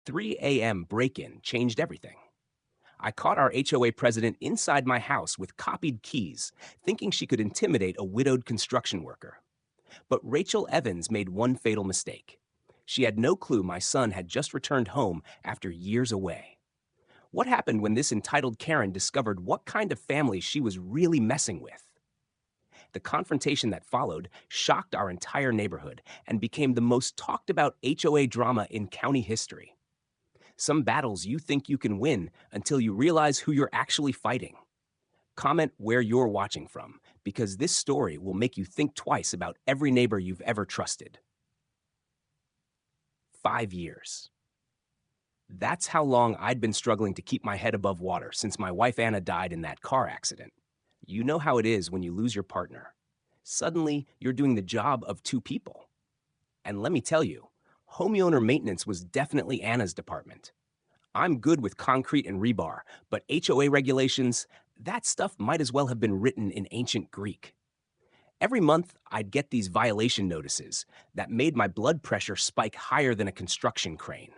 3 a.m. break-in changed everything. I caught our HOA president inside my house with copied keys, thinking she could intimidate a widowed construction worker. But Rachel Evans made one fatal mistake. She had no clue my son had just returned home after years away. What happened when this entitled Karen discovered what kind of family she was really messing with? The confrontation that followed shocked our entire neighborhood and became the most talked about HOA drama in county history. Some battles you think you can win until you realize who you're actually fighting. Comment where you're watching from, because this story will make you think twice about every neighbor you've ever trusted. 5 years. That's how long I'd been struggling to keep my head above water since my wife Anna died in that car accident. You know how it is when you lose your partner. Suddenly, you're doing the job of two people. And let me tell you, homeowner maintenance was definitely Anna's department. I'm good with concrete and rebar, but HOA regulations, that stuff might as well have been written in ancient Greek. Every month, I'd get these violation notices that made my blood pressure spike higher than a construction crane.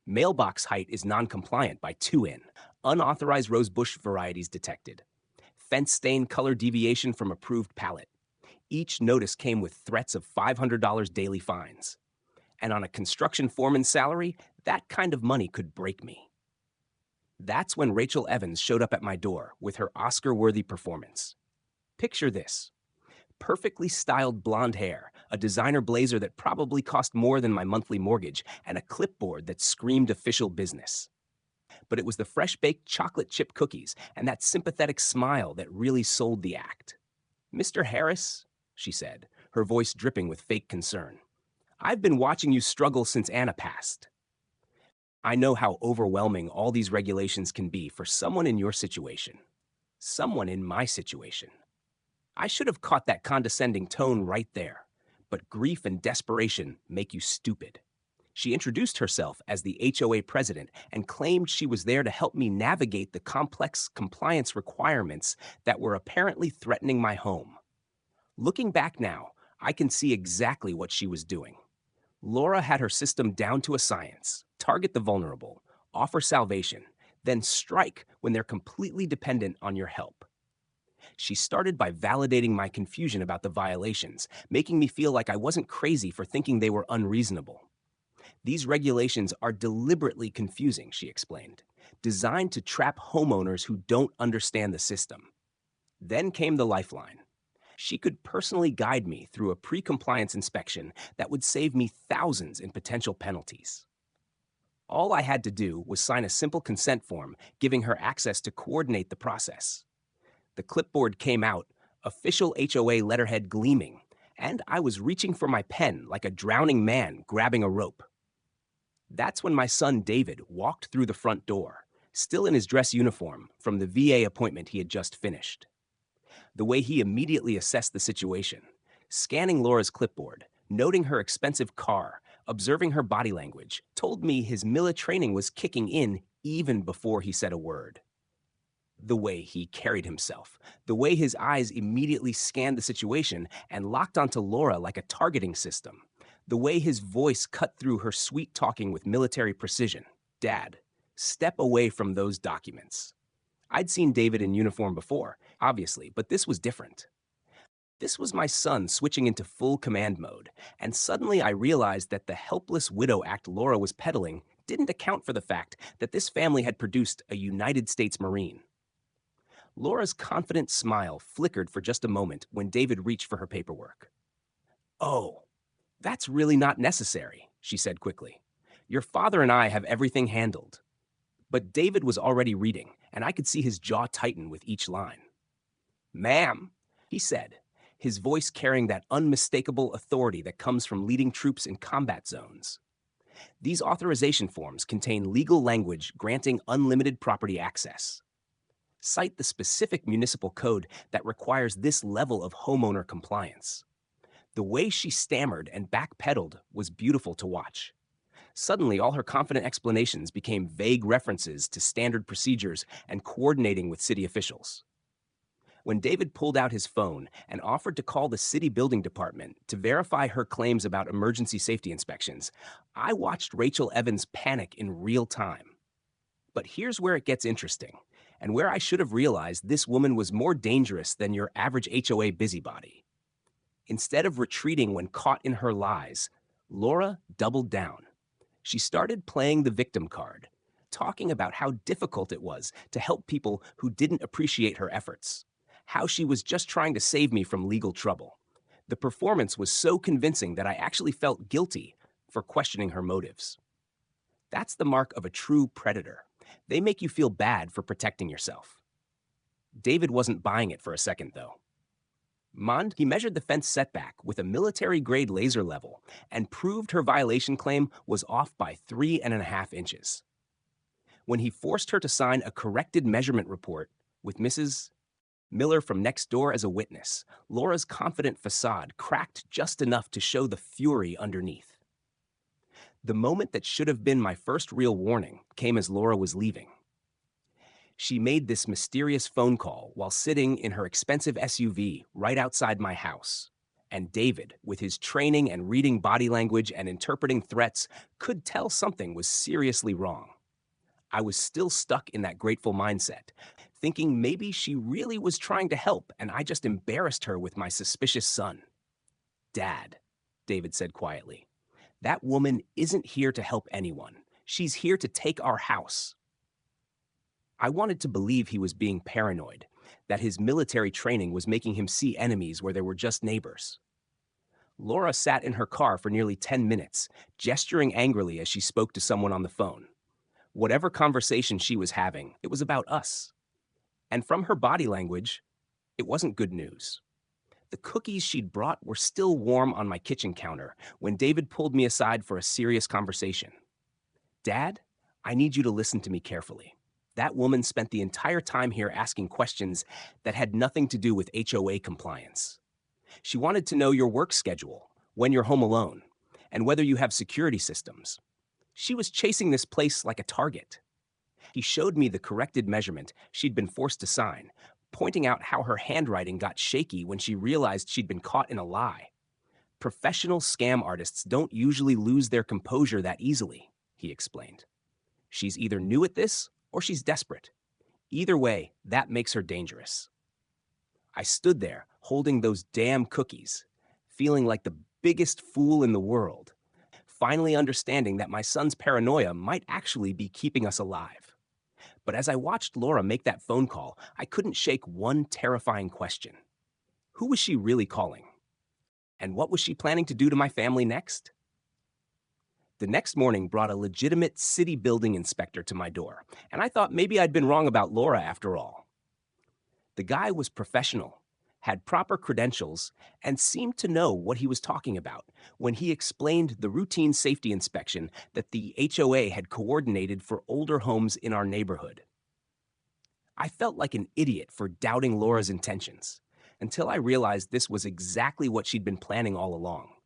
Mailbox height is non-compliant by 2 in. Unauthorized rosebush varieties detected. Fence stain color deviation from approved pallet. Each notice came with threats of $500 daily fines. And on a construction foreman's salary, that kind of money could break me. That's when Rachel Evans showed up at my door with her Oscar-worthy performance. Picture this. Perfectly styled blonde hair, a designer blazer that probably cost more than my monthly mortgage, and a clipboard that screamed official business. But it was the fresh-baked chocolate chip cookies and that sympathetic smile that really sold the act. "Mr. Harris," she said, her voice dripping with fake concern, "I've been watching you struggle since Anna passed. I know how overwhelming all these regulations can be for someone in your situation. Someone in my situation. I should have caught that condescending tone right there, but grief and desperation make you stupid." She introduced herself as the HOA president and claimed she was there to help me navigate the complex compliance requirements that were apparently threatening my home. Looking back now, I can see exactly what she was doing. Laura had her system down to a science: target the vulnerable, offer salvation, then strike when they're completely dependent on your help. She started by validating my confusion about the violations, making me feel like I wasn't crazy for thinking they were unreasonable. "These regulations are deliberately confusing," she explained, "designed to trap homeowners who don't understand the system." Then came the lifeline. She could personally guide me through a pre-compliance inspection that would save me thousands in potential penalties. All I had to do was sign a simple consent form, giving her access to coordinate the process. The clipboard came out, official HOA letterhead gleaming, and I was reaching for my pen like a drowning man grabbing a rope. That's when my son David walked through the front door, still in his dress uniform from the VA appointment he had just finished. The way he immediately assessed the situation, scanning Laura's clipboard, noting her expensive car, observing her body language, told me his Mila training was kicking in even before he said a word. The way he carried himself, the way his eyes immediately scanned the situation and locked onto Laura like a targeting system, the way his voice cut through her sweet talking with military precision. "Dad, step away from those documents." I'd seen David in uniform before, obviously, but this was different. This was my son switching into full command mode, and suddenly I realized that the helpless widow act Laura was peddling didn't account for the fact that this family had produced a United States Marine. Laura's confident smile flickered for just a moment when David reached for her paperwork. "Oh, that's really not necessary," she said quickly. "Your father and I have everything handled." But David was already reading, and I could see his jaw tighten with each line. "Ma'am," he said, his voice carrying that unmistakable authority that comes from leading troops in combat zones. "These authorization forms contain legal language granting unlimited property access. Cite the specific municipal code that requires this level of homeowner compliance." The way she stammered and backpedaled was beautiful to watch. Suddenly, all her confident explanations became vague references to standard procedures and coordinating with city officials. When David pulled out his phone and offered to call the city building department to verify her claims about emergency safety inspections, I watched Rachel Evans panic in real time. But here's where it gets interesting, and where I should have realized this woman was more dangerous than your average HOA busybody. Instead of retreating when caught in her lies, Laura doubled down. She started playing the victim card, talking about how difficult it was to help people who didn't appreciate her efforts, how she was just trying to save me from legal trouble. The performance was so convincing that I actually felt guilty for questioning her motives. That's the mark of a true predator. They make you feel bad for protecting yourself. David wasn't buying it for a second, though. He measured the fence setback with a military-grade laser level and proved her violation claim was off by 3.5 inches. When he forced her to sign a corrected measurement report with Mrs. Miller from next door as a witness, Laura's confident facade cracked just enough to show the fury underneath. The moment that should have been my first real warning came as Laura was leaving. She made this mysterious phone call while sitting in her expensive SUV right outside my house. And David, with his training and reading body language and interpreting threats, could tell something was seriously wrong. I was still stuck in that grateful mindset, thinking maybe she really was trying to help and I just embarrassed her with my suspicious son. "Dad," David said quietly, "that woman isn't here to help anyone. She's here to take our house." I wanted to believe he was being paranoid, that his military training was making him see enemies where there were just neighbors. Laura sat in her car for nearly 10 minutes, gesturing angrily as she spoke to someone on the phone. Whatever conversation she was having, it was about us. And from her body language, it wasn't good news. The cookies she'd brought were still warm on my kitchen counter when David pulled me aside for a serious conversation. "Dad, I need you to listen to me carefully. That woman spent the entire time here asking questions that had nothing to do with HOA compliance. She wanted to know your work schedule, when you're home alone, and whether you have security systems. She was chasing this place like a target." He showed me the corrected measurement she'd been forced to sign, pointing out how her handwriting got shaky when she realized she'd been caught in a lie. "Professional scam artists don't usually lose their composure that easily," he explained. "She's either new at this or she's desperate. Either way, that makes her dangerous." I stood there, holding those damn cookies, feeling like the biggest fool in the world, finally understanding that my son's paranoia might actually be keeping us alive. But as I watched Laura make that phone call, I couldn't shake one terrifying question. Who was she really calling? And what was she planning to do to my family next? The next morning brought a legitimate city building inspector to my door, and I thought maybe I'd been wrong about Laura after all. The guy was professional, had proper credentials, and seemed to know what he was talking about when he explained the routine safety inspection that the HOA had coordinated for older homes in our neighborhood. I felt like an idiot for doubting Laura's intentions, until I realized this was exactly what she'd been planning all along.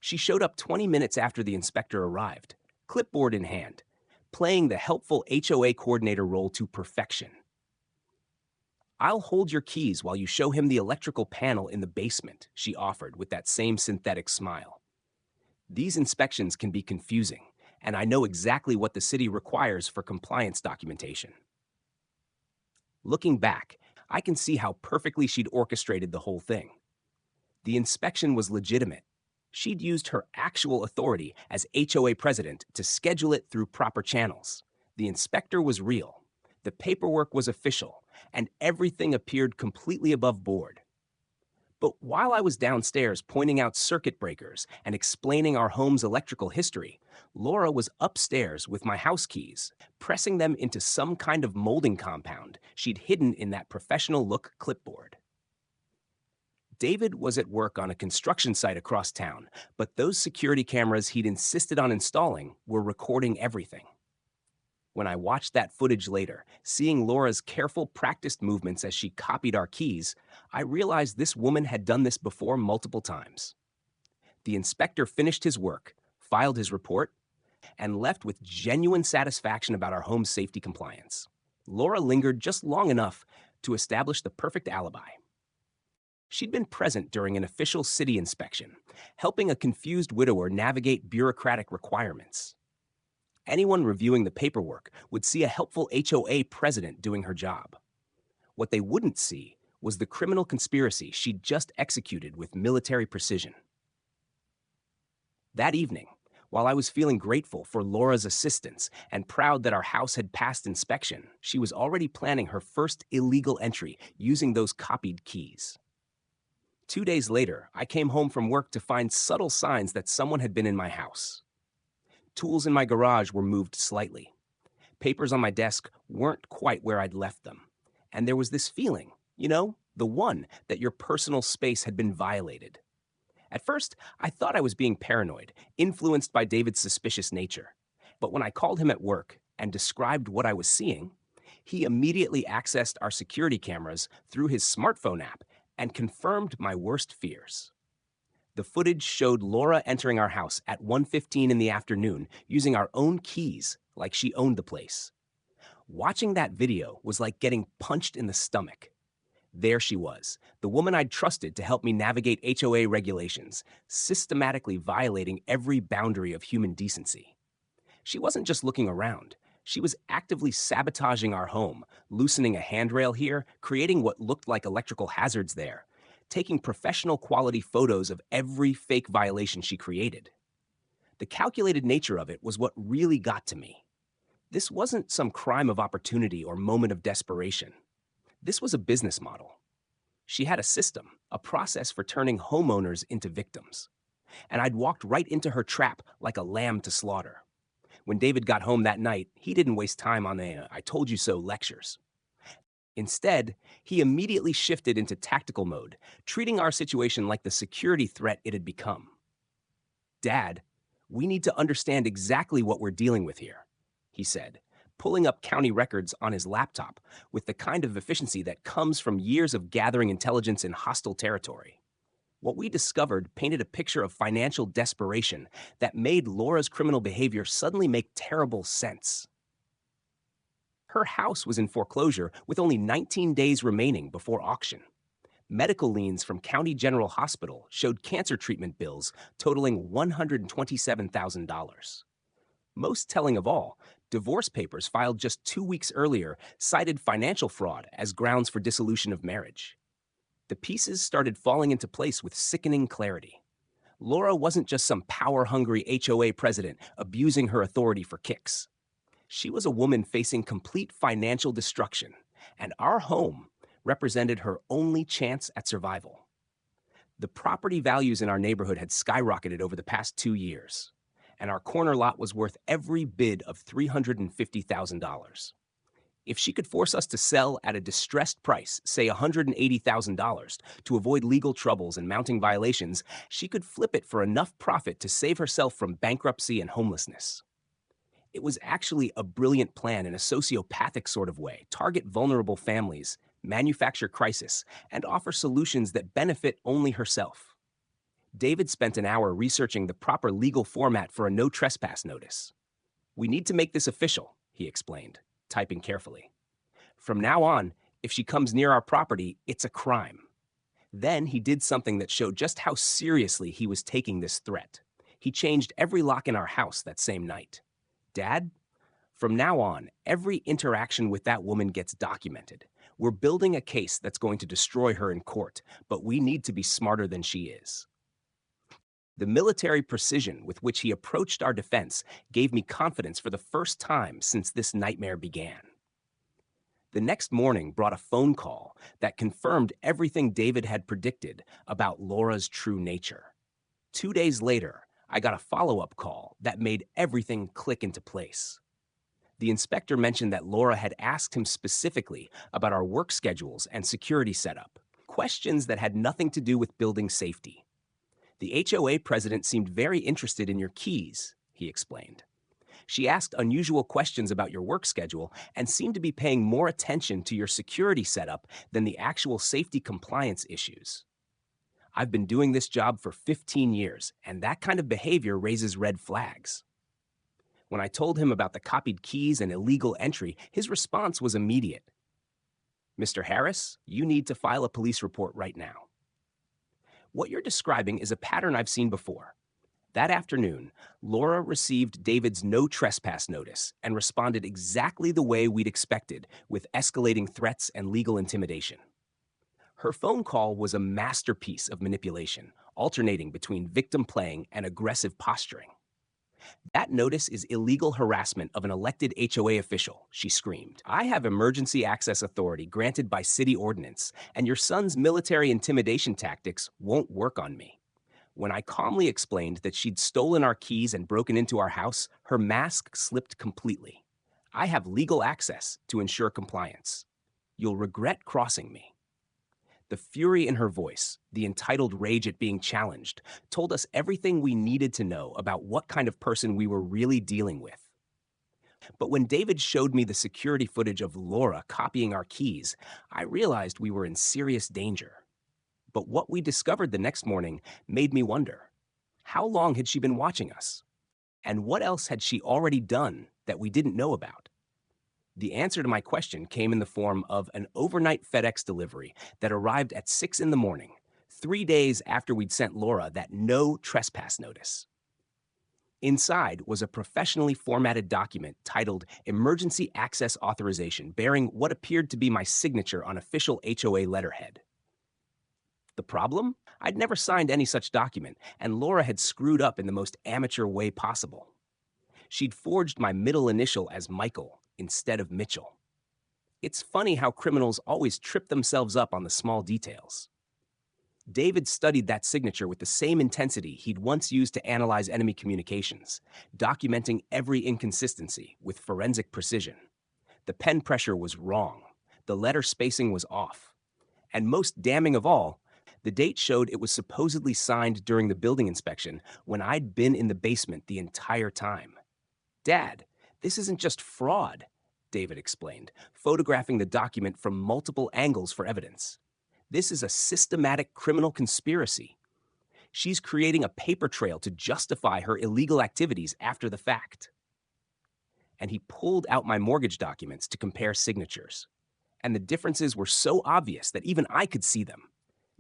She showed up 20 minutes after the inspector arrived, clipboard in hand, playing the helpful HOA coordinator role to perfection. "I'll hold your keys while you show him the electrical panel in the basement," she offered with that same synthetic smile. "These inspections can be confusing, and I know exactly what the city requires for compliance documentation." Looking back, I can see how perfectly she'd orchestrated the whole thing. The inspection was legitimate. She'd used her actual authority as HOA president to schedule it through proper channels. The inspector was real. The paperwork was official, and everything appeared completely above board. But while I was downstairs pointing out circuit breakers and explaining our home's electrical history, Laura was upstairs with my house keys, pressing them into some kind of molding compound she'd hidden in that professional-look clipboard. David was at work on a construction site across town, but those security cameras he'd insisted on installing were recording everything. When I watched that footage later, seeing Laura's careful, practiced movements as she copied our keys, I realized this woman had done this before multiple times. The inspector finished his work, filed his report, and left with genuine satisfaction about our home's safety compliance. Laura lingered just long enough to establish the perfect alibi. She'd been present during an official city inspection, helping a confused widower navigate bureaucratic requirements. Anyone reviewing the paperwork would see a helpful HOA president doing her job. What they wouldn't see was the criminal conspiracy she'd just executed with military precision. That evening, while I was feeling grateful for Laura's assistance and proud that our house had passed inspection, she was already planning her first illegal entry using those copied keys. 2 days later, I came home from work to find subtle signs that someone had been in my house. Tools in my garage were moved slightly. Papers on my desk weren't quite where I'd left them. And there was this feeling, the one that your personal space had been violated. At first, I thought I was being paranoid, influenced by David's suspicious nature. But when I called him at work and described what I was seeing, he immediately accessed our security cameras through his smartphone app and confirmed my worst fears. The footage showed Laura entering our house at 1:15 in the afternoon using our own keys like she owned the place. Watching that video was like getting punched in the stomach. There she was, the woman I'd trusted to help me navigate HOA regulations, systematically violating every boundary of human decency. She wasn't just looking around. She was actively sabotaging our home, loosening a handrail here, creating what looked like electrical hazards there, taking professional quality photos of every fake violation she created. The calculated nature of it was what really got to me. This wasn't some crime of opportunity or moment of desperation. This was a business model. She had a system, a process for turning homeowners into victims. And I'd walked right into her trap like a lamb to slaughter. When David got home that night, he didn't waste time on the "I told you so" lectures. Instead, he immediately shifted into tactical mode, treating our situation like the security threat it had become. "Dad, we need to understand exactly what we're dealing with here," he said, pulling up county records on his laptop with the kind of efficiency that comes from years of gathering intelligence in hostile territory. What we discovered painted a picture of financial desperation that made Laura's criminal behavior suddenly make terrible sense. Her house was in foreclosure with only 19 days remaining before auction. Medical liens from County General Hospital showed cancer treatment bills totaling $127,000. Most telling of all, divorce papers filed just 2 weeks earlier cited financial fraud as grounds for dissolution of marriage. The pieces started falling into place with sickening clarity. Laura wasn't just some power-hungry HOA president abusing her authority for kicks. She was a woman facing complete financial destruction, and our home represented her only chance at survival. The property values in our neighborhood had skyrocketed over the past 2 years, and our corner lot was worth every bid of $350,000. If she could force us to sell at a distressed price, say $180,000, to avoid legal troubles and mounting violations, she could flip it for enough profit to save herself from bankruptcy and homelessness. It was actually a brilliant plan in a sociopathic sort of way, target vulnerable families, manufacture crisis, and offer solutions that benefit only herself. David spent an hour researching the proper legal format for a no trespass notice. "We need to make this official," he explained, typing carefully. "From now on, if she comes near our property, it's a crime." Then he did something that showed just how seriously he was taking this threat. He changed every lock in our house that same night. "Dad, from now on, every interaction with that woman gets documented. We're building a case that's going to destroy her in court, but we need to be smarter than she is." The military precision with which he approached our defense gave me confidence for the first time since this nightmare began. The next morning brought a phone call that confirmed everything David had predicted about Laura's true nature. 2 days later, I got a follow-up call that made everything click into place. The inspector mentioned that Laura had asked him specifically about our work schedules and security setup, questions that had nothing to do with building safety. "The HOA president seemed very interested in your keys," he explained. "She asked unusual questions about your work schedule and seemed to be paying more attention to your security setup than the actual safety compliance issues. I've been doing this job for 15 years, and that kind of behavior raises red flags." When I told him about the copied keys and illegal entry, his response was immediate. Mr. Harris, you need to file a police report right now. What you're describing is a pattern I've seen before. That afternoon, Laura received David's no trespass notice and responded exactly the way we'd expected, with escalating threats and legal intimidation. Her phone call was a masterpiece of manipulation, alternating between victim playing and aggressive posturing. That notice is illegal harassment of an elected HOA official, she screamed. I have emergency access authority granted by city ordinance, and your son's military intimidation tactics won't work on me. When I calmly explained that she'd stolen our keys and broken into our house, her mask slipped completely. I have legal access to ensure compliance. You'll regret crossing me. The fury in her voice, the entitled rage at being challenged, told us everything we needed to know about what kind of person we were really dealing with. But when David showed me the security footage of Laura copying our keys, I realized we were in serious danger. But what we discovered the next morning made me wonder, how long had she been watching us? And what else had she already done that we didn't know about? The answer to my question came in the form of an overnight FedEx delivery that arrived at 6 in the morning, 3 days after we'd sent Laura that no trespass notice. Inside was a professionally formatted document titled Emergency Access Authorization, bearing what appeared to be my signature on official HOA letterhead. The problem? I'd never signed any such document, and Laura had screwed up in the most amateur way possible. She'd forged my middle initial as Michael instead of Mitchell. It's funny how criminals always trip themselves up on the small details. David studied that signature with the same intensity he'd once used to analyze enemy communications, documenting every inconsistency with forensic precision. The pen pressure was wrong, the letter spacing was off, and most damning of all, the date showed it was supposedly signed during the building inspection when I'd been in the basement the entire time. Dad, this isn't just fraud, David explained, photographing the document from multiple angles for evidence. This is a systematic criminal conspiracy. She's creating a paper trail to justify her illegal activities after the fact. And he pulled out my mortgage documents to compare signatures. And the differences were so obvious that even I could see them.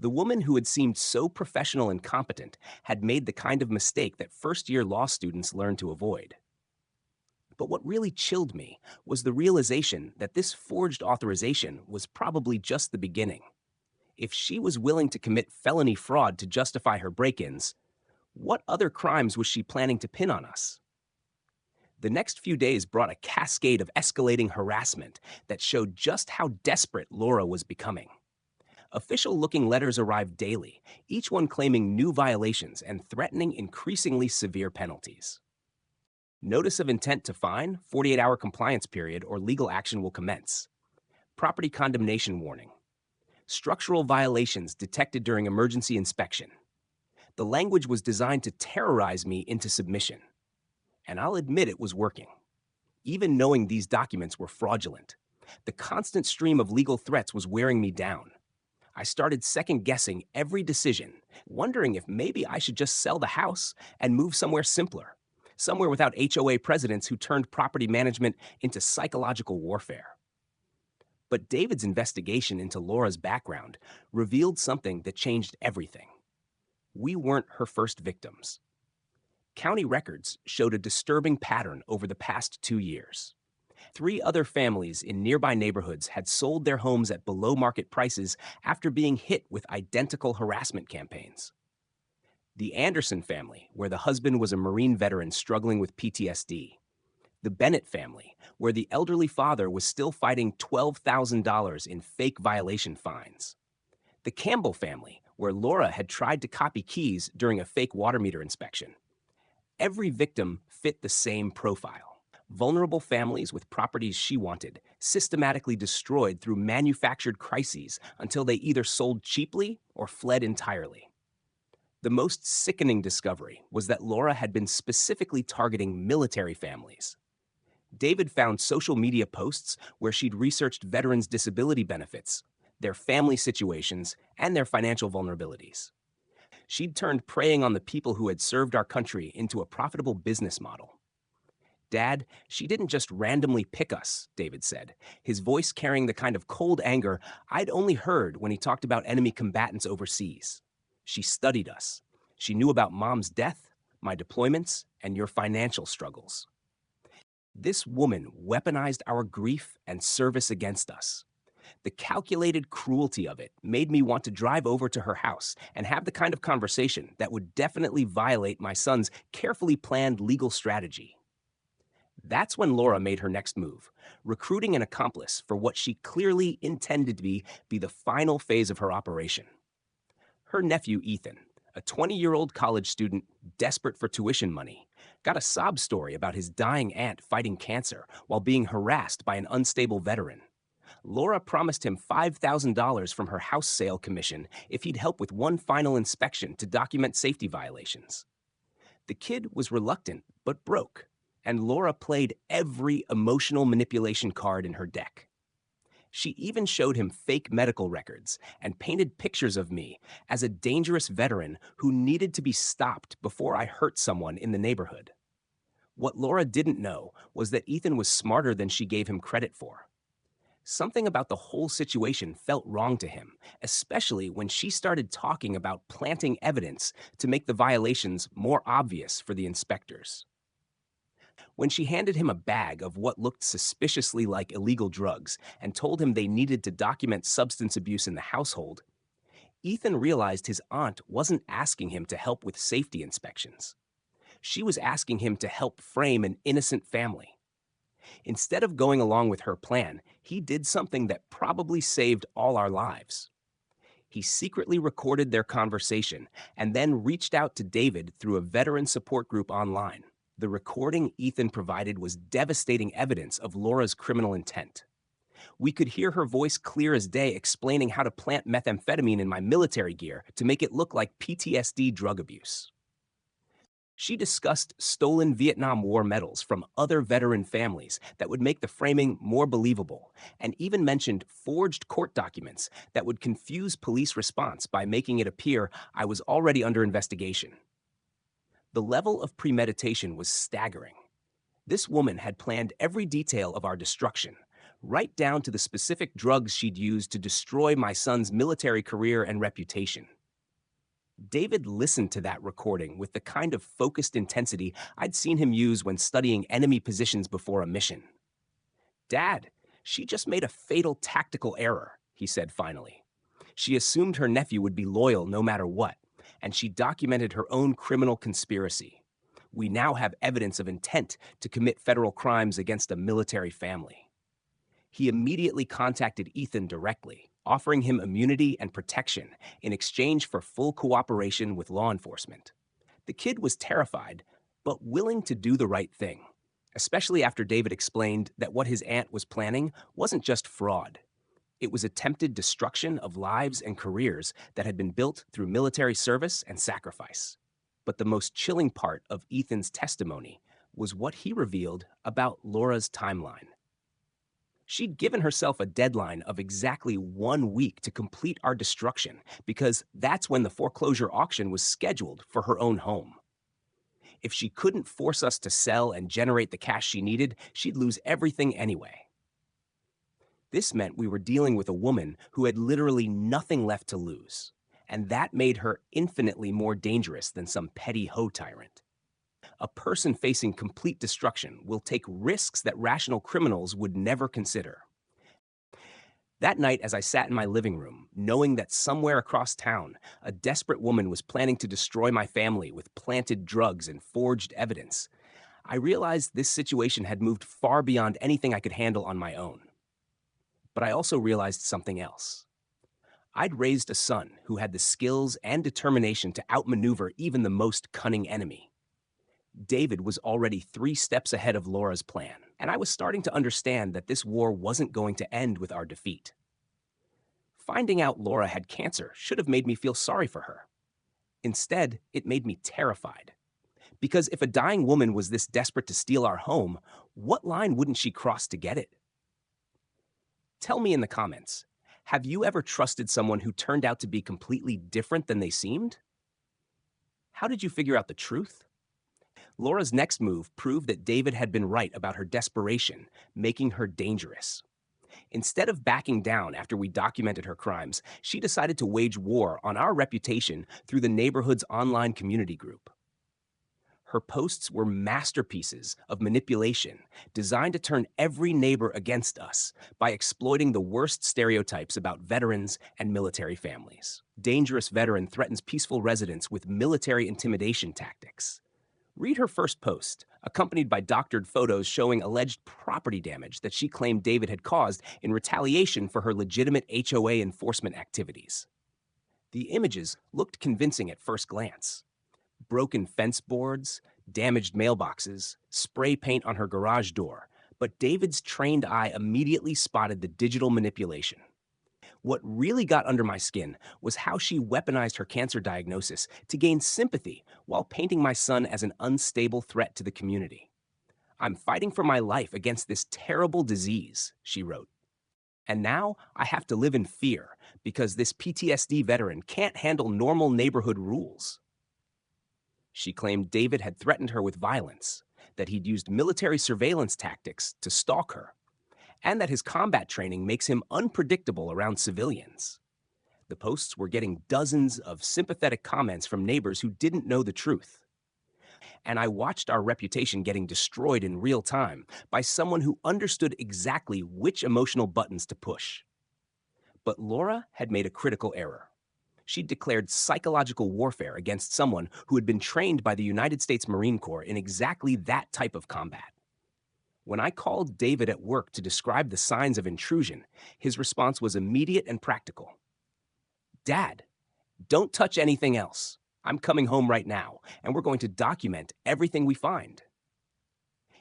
The woman who had seemed so professional and competent had made the kind of mistake that first-year law students learn to avoid. But what really chilled me was the realization that this forged authorization was probably just the beginning. If she was willing to commit felony fraud to justify her break-ins, what other crimes was she planning to pin on us? The next few days brought a cascade of escalating harassment that showed just how desperate Laura was becoming. Official-looking letters arrived daily, each one claiming new violations and threatening increasingly severe penalties. Notice of intent to fine, 48-hour compliance period, or legal action will commence. Property condemnation warning. Structural violations detected during emergency inspection. The language was designed to terrorize me into submission. And I'll admit it was working. Even knowing these documents were fraudulent, the constant stream of legal threats was wearing me down. I started second-guessing every decision, wondering if maybe I should just sell the house and move somewhere simpler. Somewhere without HOA presidents who turned property management into psychological warfare. But David's investigation into Laura's background revealed something that changed everything. We weren't her first victims. County records showed a disturbing pattern over the past 2 years. 3 other families in nearby neighborhoods had sold their homes at below-market prices after being hit with identical harassment campaigns. The Anderson family, where the husband was a Marine veteran struggling with PTSD. The Bennett family, where the elderly father was still fighting $12,000 in fake violation fines. The Campbell family, where Laura had tried to copy keys during a fake water meter inspection. Every victim fit the same profile. Vulnerable families with properties she wanted, systematically destroyed through manufactured crises until they either sold cheaply or fled entirely. The most sickening discovery was that Laura had been specifically targeting military families. David found social media posts where she'd researched veterans' disability benefits, their family situations, and their financial vulnerabilities. She'd turned preying on the people who had served our country into a profitable business model. Dad, she didn't just randomly pick us, David said, his voice carrying the kind of cold anger I'd only heard when he talked about enemy combatants overseas. She studied us. She knew about Mom's death, my deployments, and your financial struggles. This woman weaponized our grief and service against us. The calculated cruelty of it made me want to drive over to her house and have the kind of conversation that would definitely violate my son's carefully planned legal strategy. That's when Laura made her next move, recruiting an accomplice for what she clearly intended to be the final phase of her operation. Her nephew, Ethan, a 20-year-old college student desperate for tuition money, got a sob story about his dying aunt fighting cancer while being harassed by an unstable veteran. Laura promised him $5,000 from her house sale commission if he'd help with one final inspection to document safety violations. The kid was reluctant but broke, and Laura played every emotional manipulation card in her deck. She even showed him fake medical records and painted pictures of me as a dangerous veteran who needed to be stopped before I hurt someone in the neighborhood. What Laura didn't know was that Ethan was smarter than she gave him credit for. Something about the whole situation felt wrong to him, especially when she started talking about planting evidence to make the violations more obvious for the inspectors. When she handed him a bag of what looked suspiciously like illegal drugs and told him they needed to document substance abuse in the household, Ethan realized his aunt wasn't asking him to help with safety inspections. She was asking him to help frame an innocent family. Instead of going along with her plan, he did something that probably saved all our lives. He secretly recorded their conversation and then reached out to David through a veteran support group online. The recording Ethan provided was devastating evidence of Laura's criminal intent. We could hear her voice clear as day explaining how to plant methamphetamine in my military gear to make it look like PTSD drug abuse. She discussed stolen Vietnam War medals from other veteran families that would make the framing more believable, and even mentioned forged court documents that would confuse police response by making it appear I was already under investigation. The level of premeditation was staggering. This woman had planned every detail of our destruction, right down to the specific drugs she'd used to destroy my son's military career and reputation. David listened to that recording with the kind of focused intensity I'd seen him use when studying enemy positions before a mission. "Dad, she just made a fatal tactical error," he said finally. "She assumed her nephew would be loyal no matter what, and she documented her own criminal conspiracy. We now have evidence of intent to commit federal crimes against a military family." He immediately contacted Ethan directly, offering him immunity and protection in exchange for full cooperation with law enforcement. The kid was terrified, but willing to do the right thing, especially after David explained that what his aunt was planning wasn't just fraud. It was attempted destruction of lives and careers that had been built through military service and sacrifice. But the most chilling part of Ethan's testimony was what he revealed about Laura's timeline. She'd given herself a deadline of exactly 1 week to complete our destruction because that's when the foreclosure auction was scheduled for her own home. If she couldn't force us to sell and generate the cash she needed, she'd lose everything anyway. This meant we were dealing with a woman who had literally nothing left to lose, and that made her infinitely more dangerous than some petty hoe tyrant. A person facing complete destruction will take risks that rational criminals would never consider. That night, as I sat in my living room, knowing that somewhere across town, a desperate woman was planning to destroy my family with planted drugs and forged evidence, I realized this situation had moved far beyond anything I could handle on my own. But I also realized something else. I'd raised a son who had the skills and determination to outmaneuver even the most cunning enemy. David was already 3 steps ahead of Laura's plan, and I was starting to understand that this war wasn't going to end with our defeat. Finding out Laura had cancer should have made me feel sorry for her. Instead, it made me terrified. Because if a dying woman was this desperate to steal our home, what line wouldn't she cross to get it? Tell me in the comments, have you ever trusted someone who turned out to be completely different than they seemed? How did you figure out the truth? Laura's next move proved that David had been right about her desperation, making her dangerous. Instead of backing down after we documented her crimes, she decided to wage war on our reputation through the neighborhood's online community group. Her posts were masterpieces of manipulation designed to turn every neighbor against us by exploiting the worst stereotypes about veterans and military families. Dangerous veteran threatens peaceful residents with military intimidation tactics. Read her first post, accompanied by doctored photos showing alleged property damage that she claimed David had caused in retaliation for her legitimate HOA enforcement activities. The images looked convincing at first glance. Broken fence boards, damaged mailboxes, spray paint on her garage door, but David's trained eye immediately spotted the digital manipulation. What really got under my skin was how she weaponized her cancer diagnosis to gain sympathy while painting my son as an unstable threat to the community. "I'm fighting for my life against this terrible disease," she wrote. "And now I have to live in fear because this PTSD veteran can't handle normal neighborhood rules." She claimed David had threatened her with violence, that he'd used military surveillance tactics to stalk her, and that his combat training makes him unpredictable around civilians. The posts were getting dozens of sympathetic comments from neighbors who didn't know the truth. And I watched our reputation getting destroyed in real time by someone who understood exactly which emotional buttons to push. But Laura had made a critical error. She declared psychological warfare against someone who had been trained by the United States Marine Corps in exactly that type of combat. When I called David at work to describe the signs of intrusion, his response was immediate and practical. "Dad, don't touch anything else. I'm coming home right now, and we're going to document everything we find."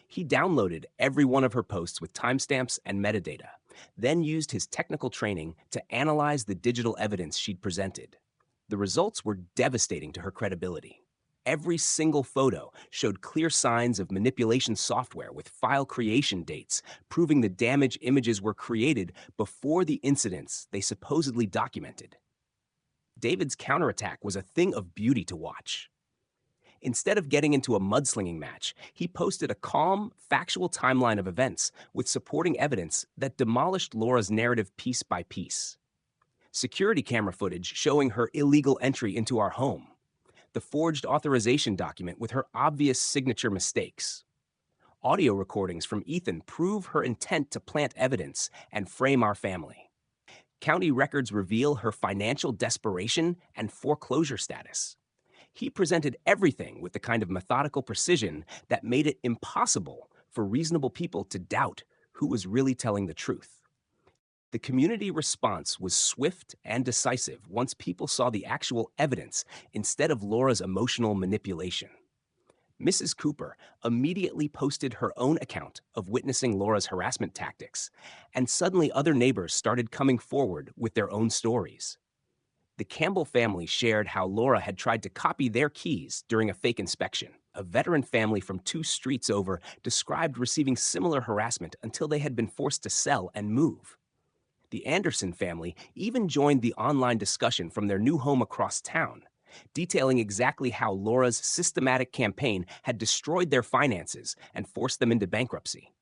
He downloaded every one of her posts with timestamps and metadata, then used his technical training to analyze the digital evidence she'd presented. The results were devastating to her credibility. Every single photo showed clear signs of manipulation software with file creation dates, proving the damaged images were created before the incidents they supposedly documented. David's counterattack was a thing of beauty to watch. Instead of getting into a mudslinging match, he posted a calm, factual timeline of events with supporting evidence that demolished Laura's narrative piece by piece. Security camera footage showing her illegal entry into our home. The forged authorization document with her obvious signature mistakes. Audio recordings from Ethan prove her intent to plant evidence and frame our family. County records reveal her financial desperation and foreclosure status. He presented everything with the kind of methodical precision that made it impossible for reasonable people to doubt who was really telling the truth. The community response was swift and decisive once people saw the actual evidence instead of Laura's emotional manipulation. Mrs. Cooper immediately posted her own account of witnessing Laura's harassment tactics, and suddenly other neighbors started coming forward with their own stories. The Campbell family shared how Laura had tried to copy their keys during a fake inspection. A veteran family from 2 streets over described receiving similar harassment until they had been forced to sell and move. The Anderson family even joined the online discussion from their new home across town, detailing exactly how Laura's systematic campaign had destroyed their finances and forced them into bankruptcy.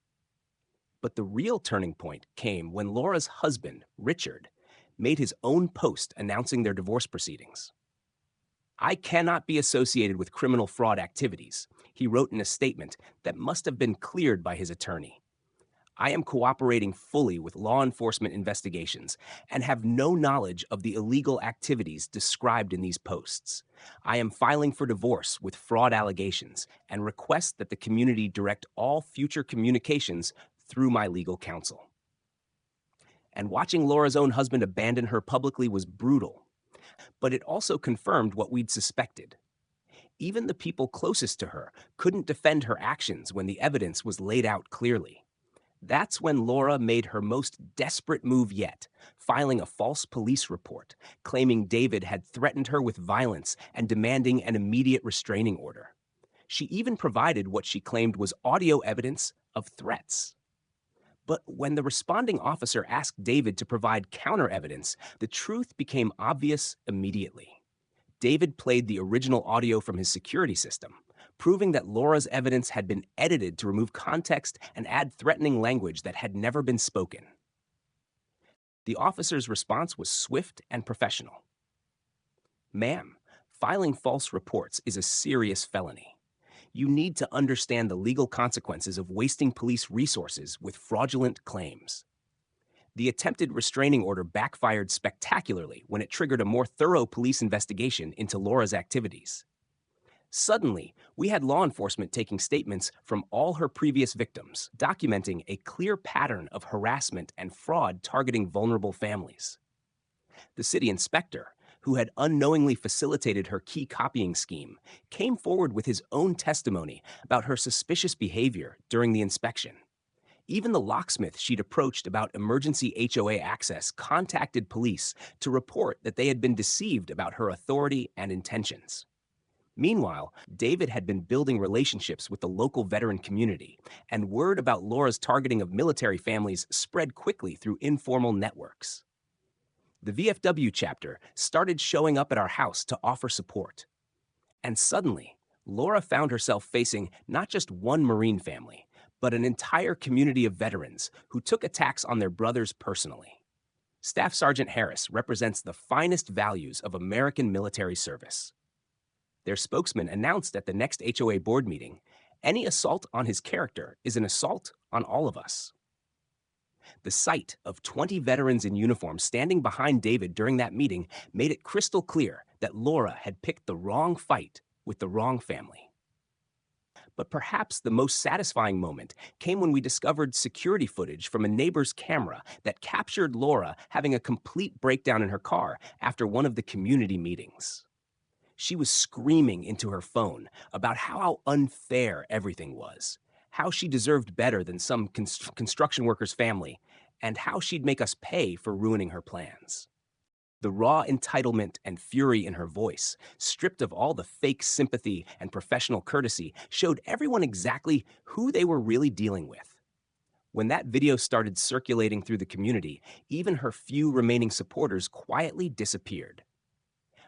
But the real turning point came when Laura's husband, Richard, made his own post announcing their divorce proceedings. "I cannot be associated with criminal fraud activities," he wrote in a statement that must have been cleared by his attorney. "I am cooperating fully with law enforcement investigations and have no knowledge of the illegal activities described in these posts. I am filing for divorce with fraud allegations and request that the community direct all future communications through my legal counsel." And watching Laura's own husband abandon her publicly was brutal. But it also confirmed what we'd suspected. Even the people closest to her couldn't defend her actions when the evidence was laid out clearly. That's when Laura made her most desperate move yet, filing a false police report, claiming David had threatened her with violence and demanding an immediate restraining order. She even provided what she claimed was audio evidence of threats. But when the responding officer asked David to provide counter evidence, the truth became obvious immediately. David played the original audio from his security system, proving that Laura's evidence had been edited to remove context and add threatening language that had never been spoken. The officer's response was swift and professional. "Ma'am, filing false reports is a serious felony. You need to understand the legal consequences of wasting police resources with fraudulent claims." The attempted restraining order backfired spectacularly when it triggered a more thorough police investigation into Laura's activities. Suddenly, we had law enforcement taking statements from all her previous victims, documenting a clear pattern of harassment and fraud targeting vulnerable families. The city inspector, who had unknowingly facilitated her key copying scheme, came forward with his own testimony about her suspicious behavior during the inspection. Even the locksmith she'd approached about emergency HOA access contacted police to report that they had been deceived about her authority and intentions. Meanwhile, David had been building relationships with the local veteran community, and word about Laura's targeting of military families spread quickly through informal networks. The VFW chapter started showing up at our house to offer support. And suddenly, Laura found herself facing not just one Marine family, but an entire community of veterans who took attacks on their brothers personally. Staff Sergeant Harris represents the finest values of American military service. Their spokesman announced at the next HOA board meeting, "Any assault on his character is an assault on all of us." The sight of 20 veterans in uniform standing behind David during that meeting made it crystal clear that Laura had picked the wrong fight with the wrong family. But perhaps the most satisfying moment came when we discovered security footage from a neighbor's camera that captured Laura having a complete breakdown in her car after one of the community meetings. She was screaming into her phone about how unfair everything was, how she deserved better than some construction worker's family, and how she'd make us pay for ruining her plans. The raw entitlement and fury in her voice, stripped of all the fake sympathy and professional courtesy, showed everyone exactly who they were really dealing with. When that video started circulating through the community, even her few remaining supporters quietly disappeared.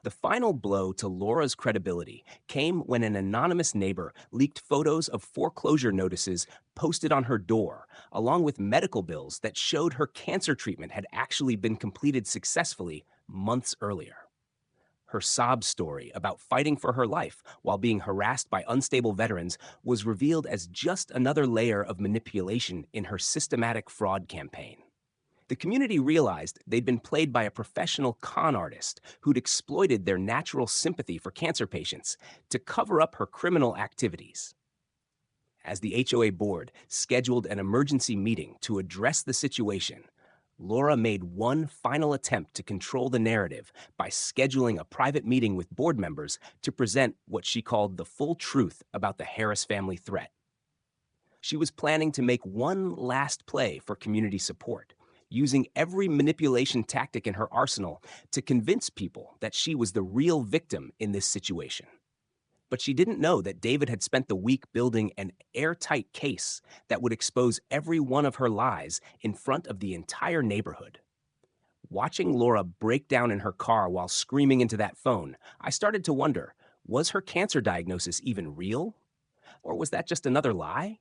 The final blow to Laura's credibility came when an anonymous neighbor leaked photos of foreclosure notices posted on her door, along with medical bills that showed her cancer treatment had actually been completed successfully months earlier. Her sob story about fighting for her life while being harassed by unstable veterans was revealed as just another layer of manipulation in her systematic fraud campaign. The community realized they'd been played by a professional con artist who'd exploited their natural sympathy for cancer patients to cover up her criminal activities. As the HOA board scheduled an emergency meeting to address the situation, Laura made one final attempt to control the narrative by scheduling a private meeting with board members to present what she called the full truth about the Harris family threat. She was planning to make one last play for community support, using every manipulation tactic in her arsenal to convince people that she was the real victim in this situation. But she didn't know that David had spent the week building an airtight case that would expose every one of her lies in front of the entire neighborhood. Watching Laura break down in her car while screaming into that phone, I started to wonder, was her cancer diagnosis even real? Or was that just another lie?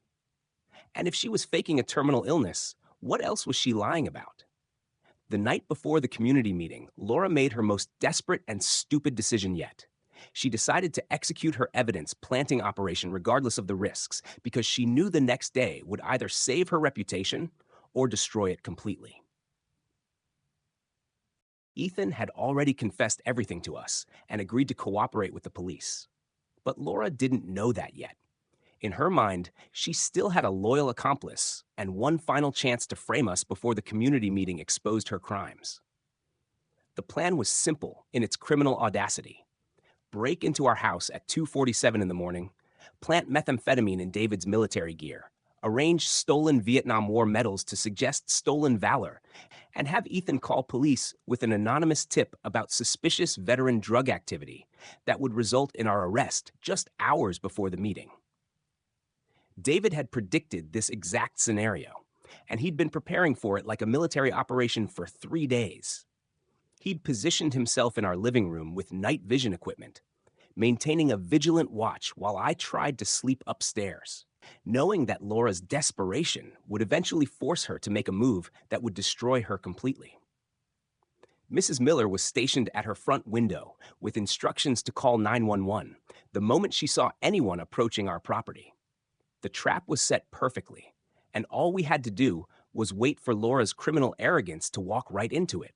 And if she was faking a terminal illness, what else was she lying about? The night before the community meeting, Laura made her most desperate and stupid decision yet. She decided to execute her evidence planting operation regardless of the risks, because she knew the next day would either save her reputation or destroy it completely. Ethan had already confessed everything to us and agreed to cooperate with the police. But Laura didn't know that yet. In her mind, she still had a loyal accomplice and one final chance to frame us before the community meeting exposed her crimes. The plan was simple in its criminal audacity. Break into our house at 2:47 in the morning, plant methamphetamine in David's military gear, arrange stolen Vietnam War medals to suggest stolen valor, and have Ethan call police with an anonymous tip about suspicious veteran drug activity that would result in our arrest just hours before the meeting. David had predicted this exact scenario, and he'd been preparing for it like a military operation for 3 days. He'd positioned himself in our living room with night vision equipment, maintaining a vigilant watch while I tried to sleep upstairs, knowing that Laura's desperation would eventually force her to make a move that would destroy her completely. Mrs. Miller was stationed at her front window with instructions to call 911 the moment she saw anyone approaching our property. The trap was set perfectly, and all we had to do was wait for Laura's criminal arrogance to walk right into it.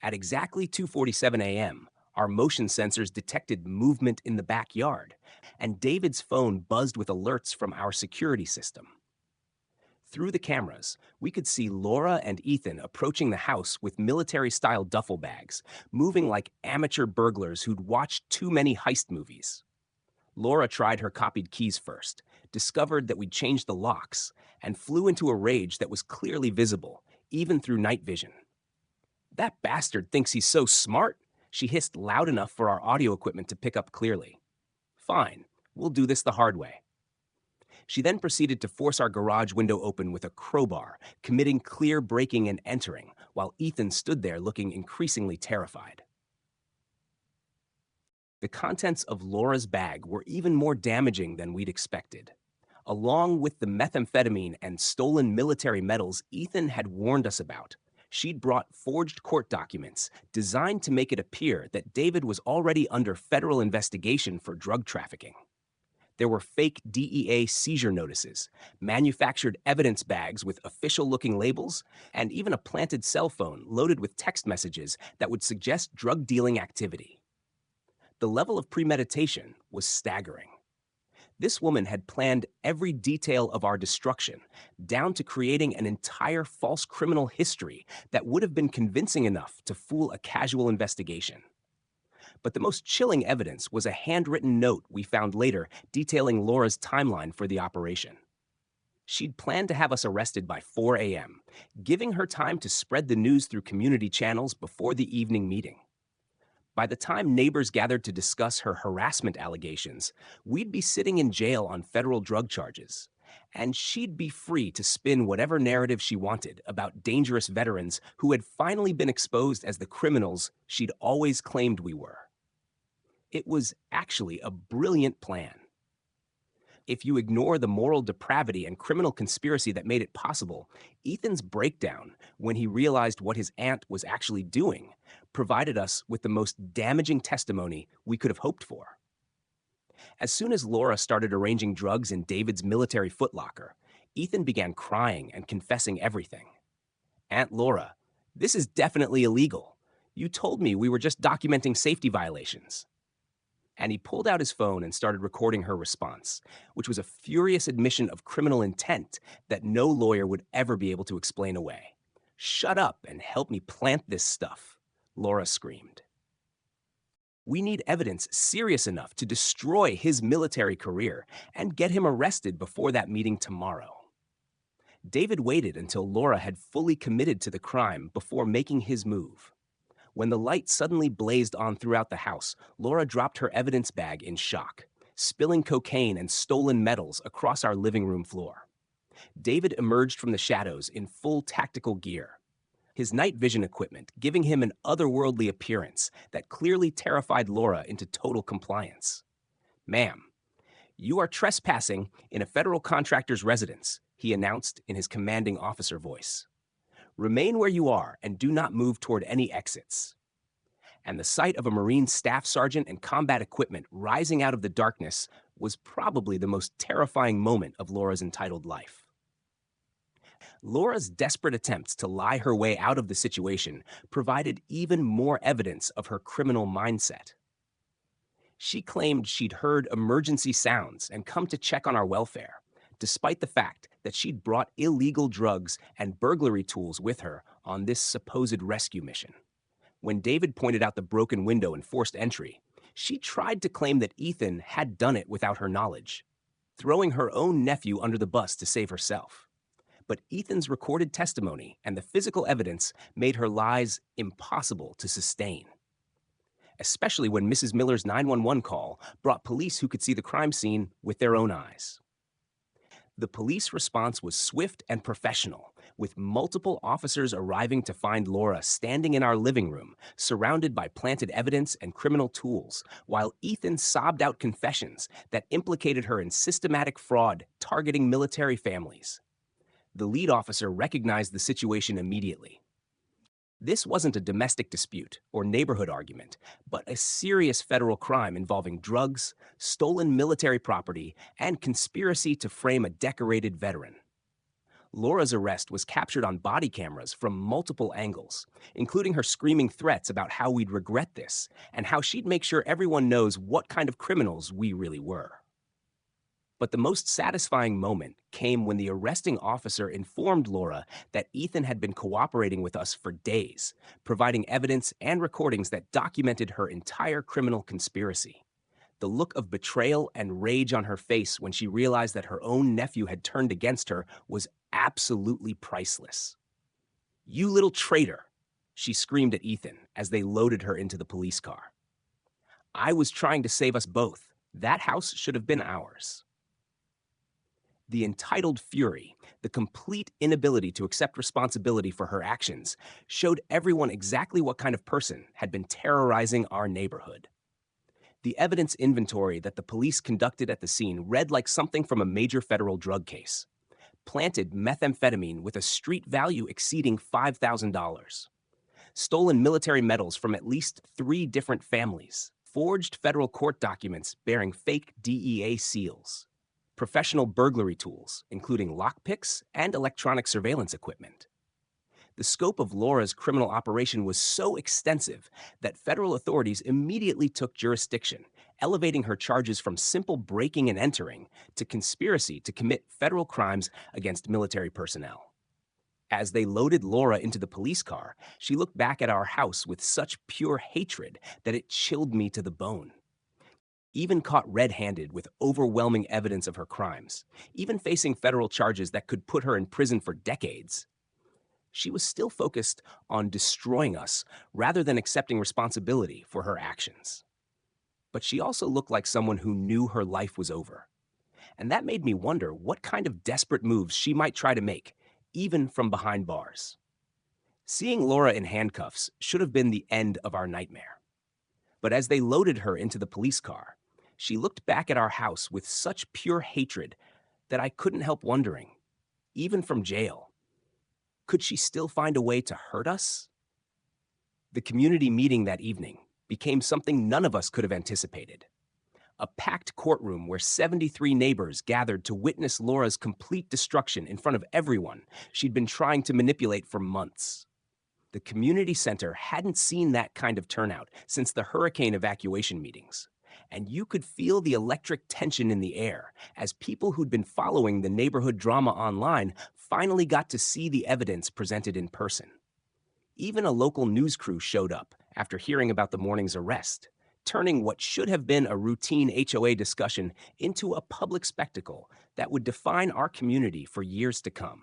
At exactly 2:47 a.m., our motion sensors detected movement in the backyard, and David's phone buzzed with alerts from our security system. Through the cameras, we could see Laura and Ethan approaching the house with military-style duffel bags, moving like amateur burglars who'd watched too many heist movies. Laura tried her copied keys first, discovered that we'd changed the locks, and flew into a rage that was clearly visible, even through night vision. "That bastard thinks he's so smart," she hissed loud enough for our audio equipment to pick up clearly. "Fine, we'll do this the hard way." She then proceeded to force our garage window open with a crowbar, committing clear breaking and entering, while Ethan stood there looking increasingly terrified. The contents of Laura's bag were even more damaging than we'd expected. Along with the methamphetamine and stolen military medals Ethan had warned us about, she'd brought forged court documents designed to make it appear that David was already under federal investigation for drug trafficking. There were fake DEA seizure notices, manufactured evidence bags with official-looking labels, and even a planted cell phone loaded with text messages that would suggest drug dealing activity. The level of premeditation was staggering. This woman had planned every detail of our destruction, down to creating an entire false criminal history that would have been convincing enough to fool a casual investigation. But the most chilling evidence was a handwritten note we found later detailing Laura's timeline for the operation. She'd planned to have us arrested by 4 a.m., giving her time to spread the news through community channels before the evening meeting. By the time neighbors gathered to discuss her harassment allegations, we'd be sitting in jail on federal drug charges, and she'd be free to spin whatever narrative she wanted about dangerous veterans who had finally been exposed as the criminals she'd always claimed we were. It was actually a brilliant plan. If you ignore the moral depravity and criminal conspiracy that made it possible, Ethan's breakdown, when he realized what his aunt was actually doing, provided us with the most damaging testimony we could have hoped for. As soon as Laura started arranging drugs in David's military footlocker, Ethan began crying and confessing everything. "Aunt Laura, this is definitely illegal. You told me we were just documenting safety violations." And he pulled out his phone and started recording her response, which was a furious admission of criminal intent that no lawyer would ever be able to explain away. "Shut up and help me plant this stuff," Laura screamed. "We need evidence serious enough to destroy his military career and get him arrested before that meeting tomorrow." David waited until Laura had fully committed to the crime before making his move. When the light suddenly blazed on throughout the house, Laura dropped her evidence bag in shock, spilling cocaine and stolen medals across our living room floor. David emerged from the shadows in full tactical gear, his night vision equipment giving him an otherworldly appearance that clearly terrified Laura into total compliance. "Ma'am, you are trespassing in a federal contractor's residence," he announced in his commanding officer voice. "Remain where you are and do not move toward any exits." And the sight of a Marine staff sergeant and combat equipment rising out of the darkness was probably the most terrifying moment of Laura's entitled life. Laura's desperate attempts to lie her way out of the situation provided even more evidence of her criminal mindset. She claimed she'd heard emergency sounds and come to check on our welfare, despite the fact that she'd brought illegal drugs and burglary tools with her on this supposed rescue mission. When David pointed out the broken window and forced entry, she tried to claim that Ethan had done it without her knowledge, throwing her own nephew under the bus to save herself. But Ethan's recorded testimony and the physical evidence made her lies impossible to sustain, especially when Mrs. Miller's 911 call brought police who could see the crime scene with their own eyes. The police response was swift and professional, with multiple officers arriving to find Laura standing in our living room, surrounded by planted evidence and criminal tools, while Ethan sobbed out confessions that implicated her in systematic fraud targeting military families. The lead officer recognized the situation immediately. This wasn't a domestic dispute or neighborhood argument, but a serious federal crime involving drugs, stolen military property, and conspiracy to frame a decorated veteran. Laura's arrest was captured on body cameras from multiple angles, including her screaming threats about how we'd regret this and how she'd make sure everyone knows what kind of criminals we really were. But the most satisfying moment came when the arresting officer informed Laura that Ethan had been cooperating with us for days, providing evidence and recordings that documented her entire criminal conspiracy. The look of betrayal and rage on her face when she realized that her own nephew had turned against her was absolutely priceless. "You little traitor," she screamed at Ethan as they loaded her into the police car. "I was trying to save us both. That house should have been ours." The entitled fury, the complete inability to accept responsibility for her actions, showed everyone exactly what kind of person had been terrorizing our neighborhood. The evidence inventory that the police conducted at the scene read like something from a major federal drug case. Planted methamphetamine with a street value exceeding $5,000. Stolen military medals from at least 3 different families. Forged federal court documents bearing fake DEA seals. Professional burglary tools, including lockpicks and electronic surveillance equipment. The scope of Laura's criminal operation was so extensive that federal authorities immediately took jurisdiction, elevating her charges from simple breaking and entering to conspiracy to commit federal crimes against military personnel. As they loaded Laura into the police car, she looked back at our house with such pure hatred that it chilled me to the bone. Even caught red-handed with overwhelming evidence of her crimes, even facing federal charges that could put her in prison for decades, she was still focused on destroying us rather than accepting responsibility for her actions. But she also looked like someone who knew her life was over. And that made me wonder what kind of desperate moves she might try to make, even from behind bars. Seeing Laura in handcuffs should have been the end of our nightmare. But as they loaded her into the police car, she looked back at our house with such pure hatred that I couldn't help wondering, even from jail, could she still find a way to hurt us? The community meeting that evening became something none of us could have anticipated. A packed courtroom where 73 neighbors gathered to witness Laura's complete destruction in front of everyone she'd been trying to manipulate for months. The community center hadn't seen that kind of turnout since the hurricane evacuation meetings, and you could feel the electric tension in the air as people who'd been following the neighborhood drama online finally got to see the evidence presented in person. Even a local news crew showed up after hearing about the morning's arrest, turning what should have been a routine HOA discussion into a public spectacle that would define our community for years to come.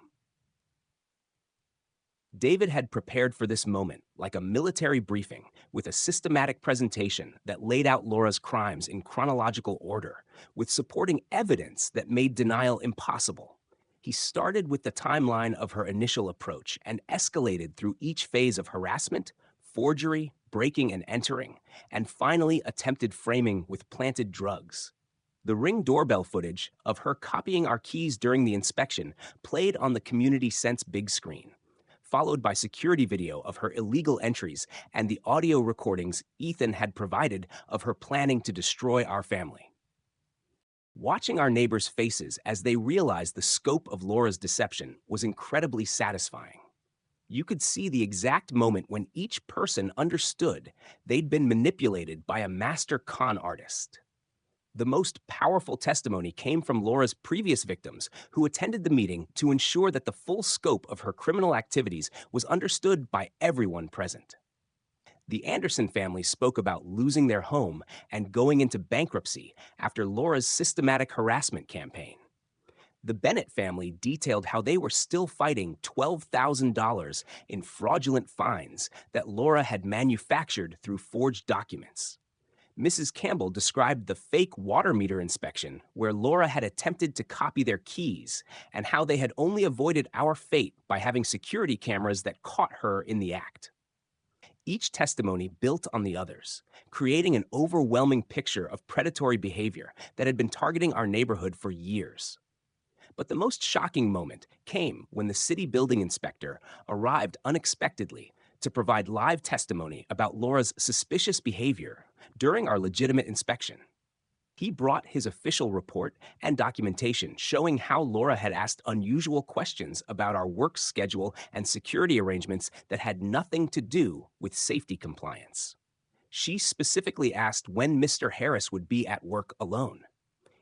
David had prepared for this moment like a military briefing with a systematic presentation that laid out Laura's crimes in chronological order, with supporting evidence that made denial impossible. He started with the timeline of her initial approach and escalated through each phase of harassment, forgery, breaking and entering, and finally attempted framing with planted drugs. The Ring doorbell footage of her copying our keys during the inspection played on the Community Sense big screen, followed by security video of her illegal entries and the audio recordings Ethan had provided of her planning to destroy our family. Watching our neighbors' faces as they realized the scope of Laura's deception was incredibly satisfying. You could see the exact moment when each person understood they'd been manipulated by a master con artist. The most powerful testimony came from Laura's previous victims who attended the meeting to ensure that the full scope of her criminal activities was understood by everyone present. The Anderson family spoke about losing their home and going into bankruptcy after Laura's systematic harassment campaign. The Bennett family detailed how they were still fighting $12,000 in fraudulent fines that Laura had manufactured through forged documents. Mrs. Campbell described the fake water meter inspection where Laura had attempted to copy their keys and how they had only avoided our fate by having security cameras that caught her in the act. Each testimony built on the others, creating an overwhelming picture of predatory behavior that had been targeting our neighborhood for years. But the most shocking moment came when the city building inspector arrived unexpectedly to provide live testimony about Laura's suspicious behavior during our legitimate inspection. He brought his official report and documentation showing how Laura had asked unusual questions about our work schedule and security arrangements that had nothing to do with safety compliance. She specifically asked when Mr. Harris would be at work alone.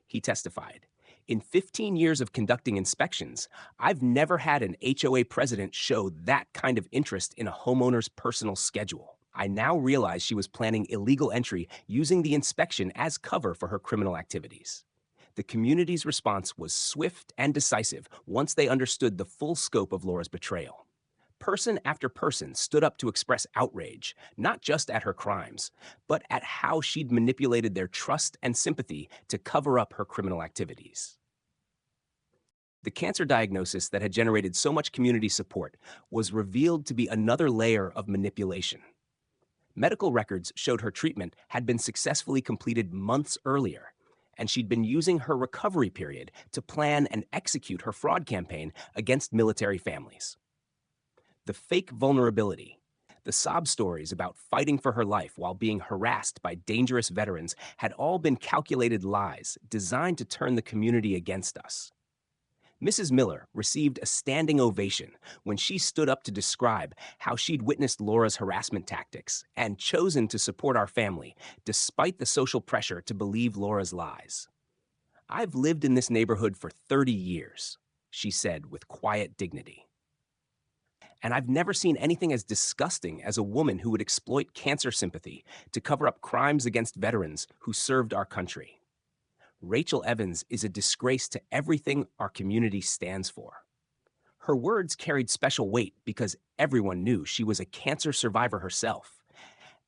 He testified, "In 15 years of conducting inspections, I've never had an HOA president show that kind of interest in a homeowner's personal schedule." I now realize she was planning illegal entry using the inspection as cover for her criminal activities. The community's response was swift and decisive once they understood the full scope of Laura's betrayal. Person after person stood up to express outrage, not just at her crimes, but at how she'd manipulated their trust and sympathy to cover up her criminal activities. The cancer diagnosis that had generated so much community support was revealed to be another layer of manipulation. Medical records showed her treatment had been successfully completed months earlier, and she'd been using her recovery period to plan and execute her fraud campaign against military families. The fake vulnerability, the sob stories about fighting for her life while being harassed by dangerous veterans had all been calculated lies designed to turn the community against us. Mrs. Miller received a standing ovation when she stood up to describe how she'd witnessed Laura's harassment tactics and chosen to support our family despite the social pressure to believe Laura's lies. "I've lived in this neighborhood for 30 years, she said with quiet dignity. "And I've never seen anything as disgusting as a woman who would exploit cancer sympathy to cover up crimes against veterans who served our country. Rachel Evans is a disgrace to everything our community stands for." Her words carried special weight because everyone knew she was a cancer survivor herself,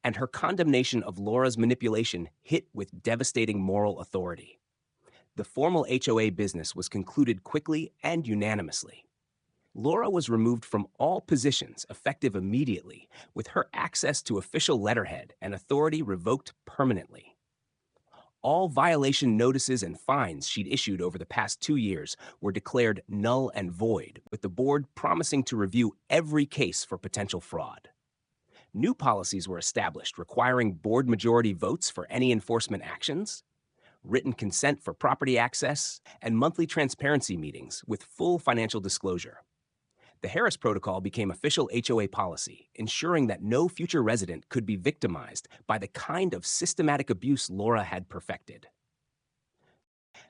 and her condemnation of Laura's manipulation hit with devastating moral authority. The formal HOA business was concluded quickly and unanimously. Laura was removed from all positions effective immediately, with her access to official letterhead and authority revoked permanently. All violation notices and fines she'd issued over the past 2 years were declared null and void, with the board promising to review every case for potential fraud. New policies were established requiring board majority votes for any enforcement actions, written consent for property access, and monthly transparency meetings with full financial disclosure. The Harris Protocol became official HOA policy, ensuring that no future resident could be victimized by the kind of systematic abuse Laura had perfected.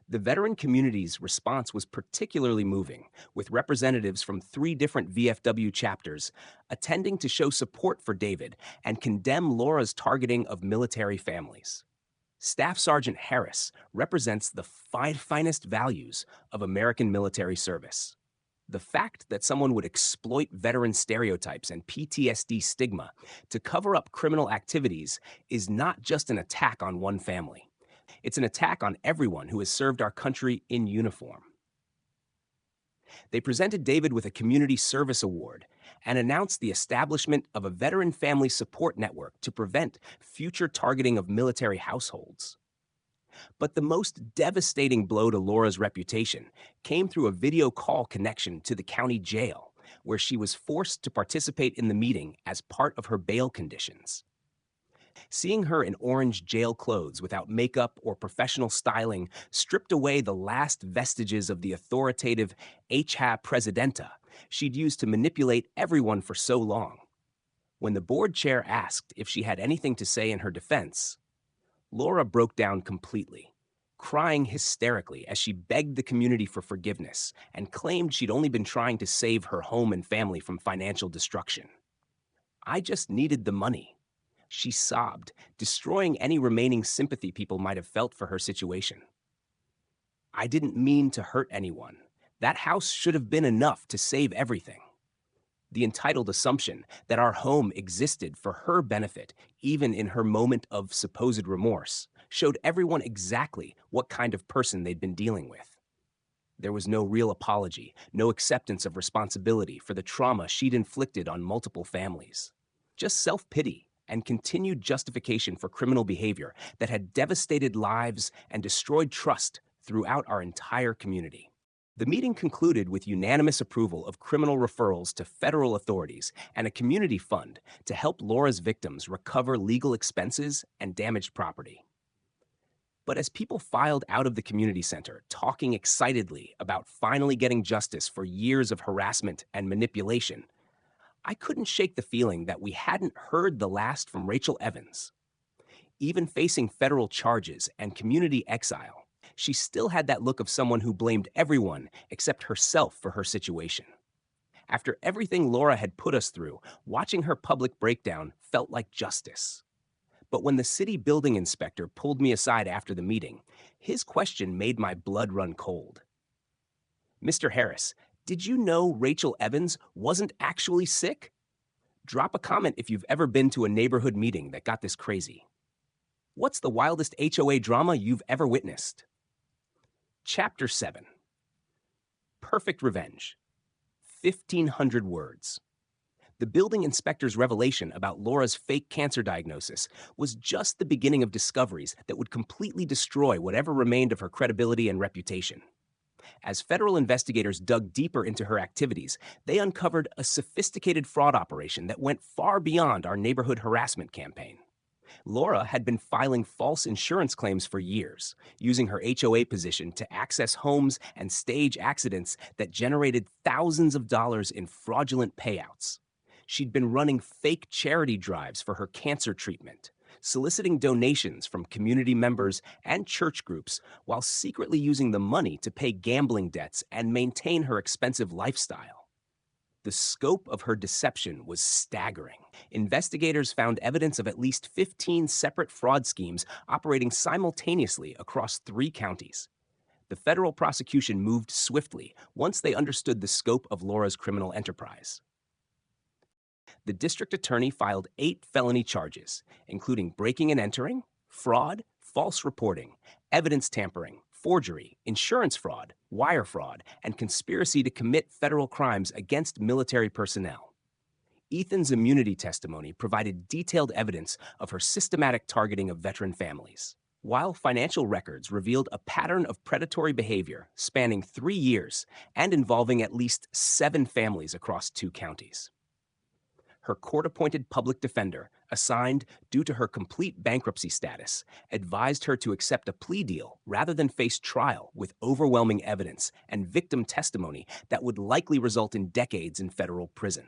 The veteran community's response was particularly moving, with representatives from 3 different VFW chapters attending to show support for David and condemn Laura's targeting of military families. Staff Sergeant Harris represents the finest values of American military service. The fact that someone would exploit veteran stereotypes and PTSD stigma to cover up criminal activities is not just an attack on one family. It's an attack on everyone who has served our country in uniform. They presented David with a Community Service Award and announced the establishment of a veteran family support network to prevent future targeting of military households. But the most devastating blow to Laura's reputation came through a video call connection to the county jail, where she was forced to participate in the meeting as part of her bail conditions. Seeing her in orange jail clothes without makeup or professional styling stripped away the last vestiges of the authoritative HOA presidenta she'd used to manipulate everyone for so long. When the board chair asked if she had anything to say in her defense, Laura broke down completely, crying hysterically as she begged the community for forgiveness and claimed she'd only been trying to save her home and family from financial destruction. "I just needed the money," she sobbed, destroying any remaining sympathy people might have felt for her situation. "I didn't mean to hurt anyone. That house should have been enough to save everything." The entitled assumption that our home existed for her benefit, even in her moment of supposed remorse, showed everyone exactly what kind of person they'd been dealing with. There was no real apology, no acceptance of responsibility for the trauma she'd inflicted on multiple families. Just self-pity and continued justification for criminal behavior that had devastated lives and destroyed trust throughout our entire community. The meeting concluded with unanimous approval of criminal referrals to federal authorities and a community fund to help Laura's victims recover legal expenses and damaged property. But as people filed out of the community center, talking excitedly about finally getting justice for years of harassment and manipulation, I couldn't shake the feeling that we hadn't heard the last from Rachel Evans. Even facing federal charges and community exile, she still had that look of someone who blamed everyone except herself for her situation. After everything Laura had put us through, watching her public breakdown felt like justice. But when the city building inspector pulled me aside after the meeting, his question made my blood run cold. "Mr. Harris, did you know Rachel Evans wasn't actually sick?" Drop a comment if you've ever been to a neighborhood meeting that got this crazy. What's the wildest HOA drama you've ever witnessed? Chapter 7. Perfect Revenge. 1,500 words. The building inspector's revelation about Laura's fake cancer diagnosis was just the beginning of discoveries that would completely destroy whatever remained of her credibility and reputation. As federal investigators dug deeper into her activities, they uncovered a sophisticated fraud operation that went far beyond our neighborhood harassment campaign. Laura had been filing false insurance claims for years, using her HOA position to access homes and stage accidents that generated thousands of dollars in fraudulent payouts. She'd been running fake charity drives for her cancer treatment, soliciting donations from community members and church groups while secretly using the money to pay gambling debts and maintain her expensive lifestyle. The scope of her deception was staggering. Investigators found evidence of at least 15 separate fraud schemes operating simultaneously across 3 counties. The federal prosecution moved swiftly once they understood the scope of Laura's criminal enterprise. The district attorney filed 8 felony charges, including breaking and entering, fraud, false reporting, evidence tampering, forgery, insurance fraud, wire fraud, and conspiracy to commit federal crimes against military personnel. Ethan's immunity testimony provided detailed evidence of her systematic targeting of veteran families, while financial records revealed a pattern of predatory behavior spanning 3 years and involving at least 7 families across 2 counties. Her court-appointed public defender, assigned due to her complete bankruptcy status, advised her to accept a plea deal rather than face trial with overwhelming evidence and victim testimony that would likely result in decades in federal prison.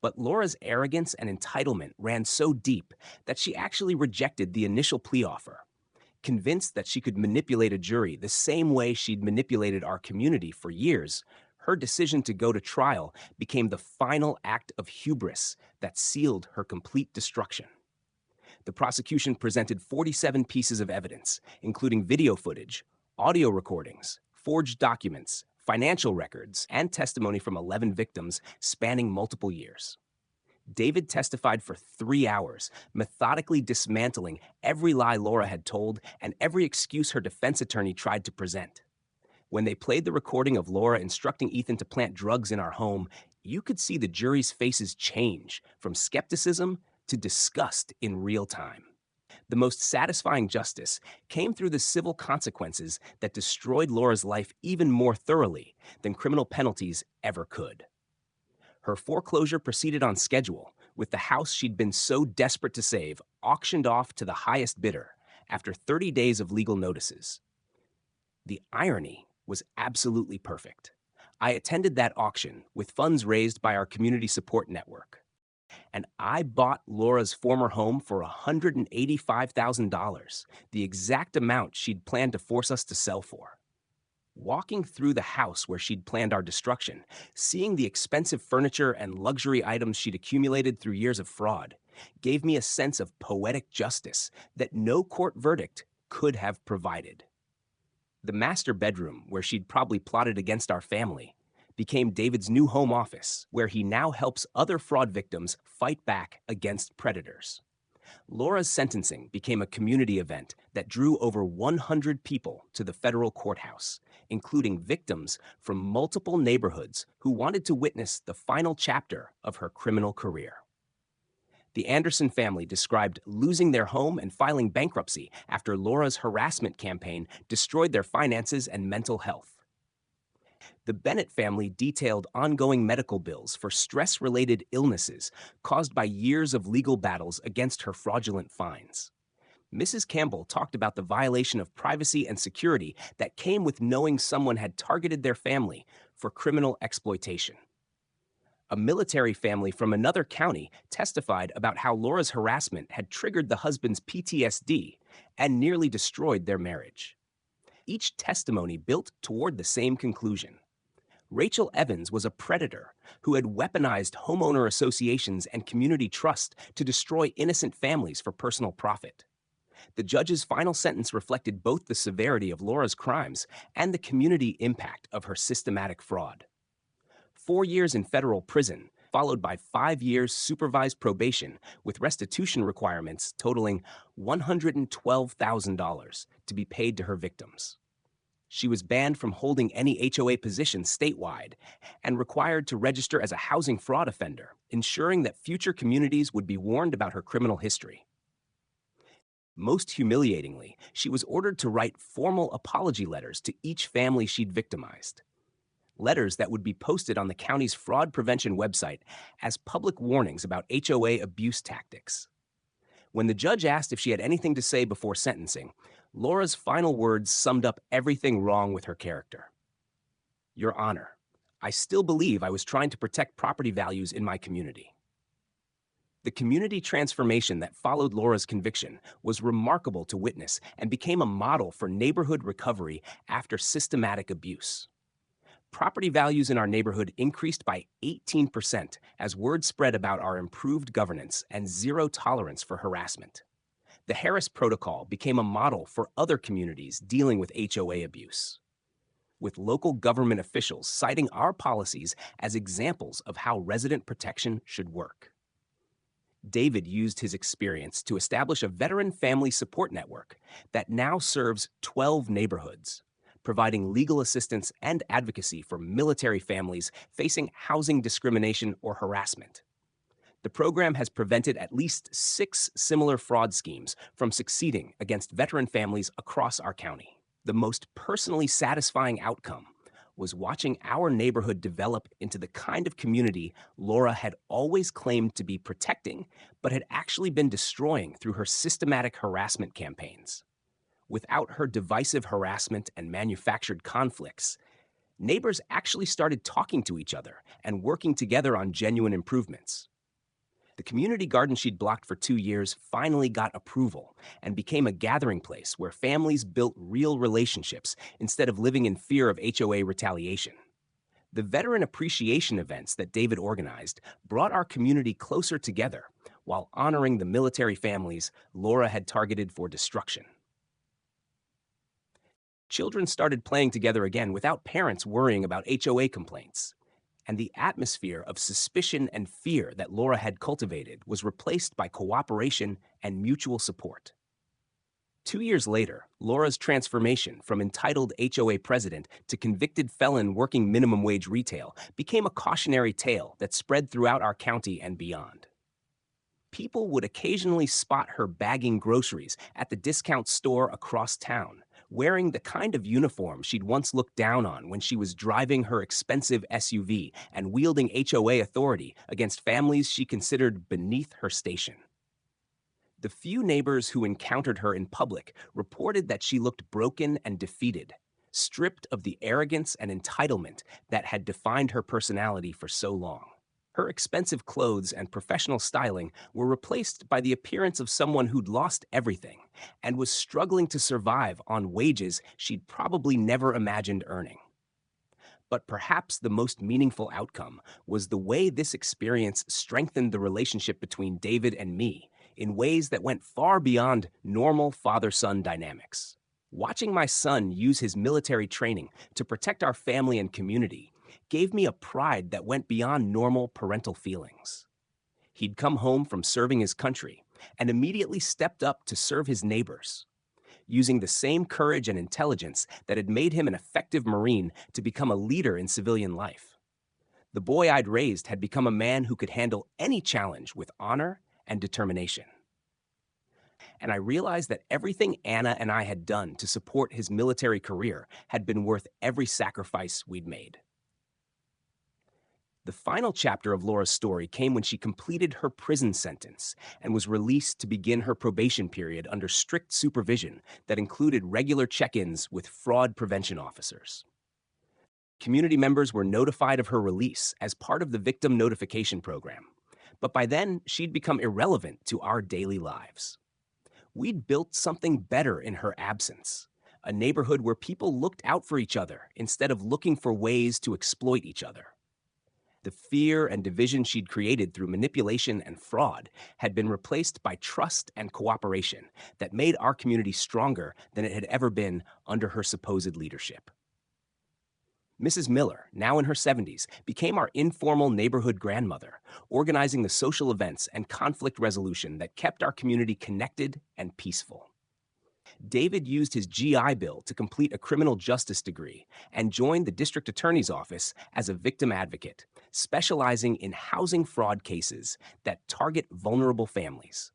But Laura's arrogance and entitlement ran so deep that she actually rejected the initial plea offer. Convinced that she could manipulate a jury the same way she'd manipulated our community for years, her decision to go to trial became the final act of hubris that sealed her complete destruction. The prosecution presented 47 pieces of evidence, including video footage, audio recordings, forged documents, financial records, and testimony from 11 victims spanning multiple years. David testified for 3 hours, methodically dismantling every lie Laura had told and every excuse her defense attorney tried to present. When they played the recording of Laura instructing Ethan to plant drugs in our home, you could see the jury's faces change from skepticism to disgust in real time. The most satisfying justice came through the civil consequences that destroyed Laura's life even more thoroughly than criminal penalties ever could. Her foreclosure proceeded on schedule, with the house she'd been so desperate to save auctioned off to the highest bidder after 30 days of legal notices. The irony was absolutely perfect. I attended that auction with funds raised by our community support network, and I bought Laura's former home for $185,000, the exact amount she'd planned to force us to sell for. Walking through the house where she'd planned our destruction, seeing the expensive furniture and luxury items she'd accumulated through years of fraud, gave me a sense of poetic justice that no court verdict could have provided. The master bedroom, where she'd probably plotted against our family, became David's new home office, where he now helps other fraud victims fight back against predators. Laura's sentencing became a community event that drew over 100 people to the federal courthouse, including victims from multiple neighborhoods who wanted to witness the final chapter of her criminal career. The Anderson family described losing their home and filing bankruptcy after Laura's harassment campaign destroyed their finances and mental health. The Bennett family detailed ongoing medical bills for stress-related illnesses caused by years of legal battles against her fraudulent fines. Mrs. Campbell talked about the violation of privacy and security that came with knowing someone had targeted their family for criminal exploitation. A military family from another county testified about how Laura's harassment had triggered the husband's PTSD and nearly destroyed their marriage. Each testimony built toward the same conclusion. Rachel Evans was a predator who had weaponized homeowner associations and community trust to destroy innocent families for personal profit. The judge's final sentence reflected both the severity of Laura's crimes and the community impact of her systematic fraud. 4 years in federal prison, followed by 5 years supervised probation with restitution requirements totaling $112,000 to be paid to her victims. She was banned from holding any HOA position statewide and required to register as a housing fraud offender, ensuring that future communities would be warned about her criminal history. Most humiliatingly, she was ordered to write formal apology letters to each family she'd victimized. Letters that would be posted on the county's fraud prevention website as public warnings about HOA abuse tactics. When the judge asked if she had anything to say before sentencing, Laura's final words summed up everything wrong with her character. "Your Honor, I still believe I was trying to protect property values in my community." The community transformation that followed Laura's conviction was remarkable to witness and became a model for neighborhood recovery after systematic abuse. Property values in our neighborhood increased by 18% as word spread about our improved governance and zero tolerance for harassment. The Harris Protocol became a model for other communities dealing with HOA abuse, with local government officials citing our policies as examples of how resident protection should work. David used his experience to establish a veteran family support network that now serves 12 neighborhoods, providing legal assistance and advocacy for military families facing housing discrimination or harassment. The program has prevented at least 6 similar fraud schemes from succeeding against veteran families across our county. The most personally satisfying outcome was watching our neighborhood develop into the kind of community Laura had always claimed to be protecting, but had actually been destroying through her systematic harassment campaigns. Without her divisive harassment and manufactured conflicts, neighbors actually started talking to each other and working together on genuine improvements. The community garden she'd blocked for 2 years finally got approval and became a gathering place where families built real relationships instead of living in fear of HOA retaliation. The veteran appreciation events that David organized brought our community closer together while honoring the military families Laura had targeted for destruction. Children started playing together again without parents worrying about HOA complaints. And the atmosphere of suspicion and fear that Laura had cultivated was replaced by cooperation and mutual support. 2 years later, Laura's transformation from entitled HOA president to convicted felon working minimum wage retail became a cautionary tale that spread throughout our county and beyond. People would occasionally spot her bagging groceries at the discount store across town, wearing the kind of uniform she'd once looked down on when she was driving her expensive SUV and wielding HOA authority against families she considered beneath her station. The few neighbors who encountered her in public reported that she looked broken and defeated, stripped of the arrogance and entitlement that had defined her personality for so long. Her expensive clothes and professional styling were replaced by the appearance of someone who'd lost everything and was struggling to survive on wages she'd probably never imagined earning. But perhaps the most meaningful outcome was the way this experience strengthened the relationship between David and me in ways that went far beyond normal father-son dynamics. Watching my son use his military training to protect our family and community gave me a pride that went beyond normal parental feelings. He'd come home from serving his country and immediately stepped up to serve his neighbors, using the same courage and intelligence that had made him an effective Marine to become a leader in civilian life. The boy I'd raised had become a man who could handle any challenge with honor and determination. And I realized that everything Anna and I had done to support his military career had been worth every sacrifice we'd made. The final chapter of Laura's story came when she completed her prison sentence and was released to begin her probation period under strict supervision that included regular check-ins with fraud prevention officers. Community members were notified of her release as part of the victim notification program, but by then she'd become irrelevant to our daily lives. We'd built something better in her absence, a neighborhood where people looked out for each other instead of looking for ways to exploit each other. The fear and division she'd created through manipulation and fraud had been replaced by trust and cooperation that made our community stronger than it had ever been under her supposed leadership. Mrs. Miller, now in her 70s, became our informal neighborhood grandmother, organizing the social events and conflict resolution that kept our community connected and peaceful. David used his GI Bill to complete a criminal justice degree and joined the district attorney's office as a victim advocate, specializing in housing fraud cases that target vulnerable families.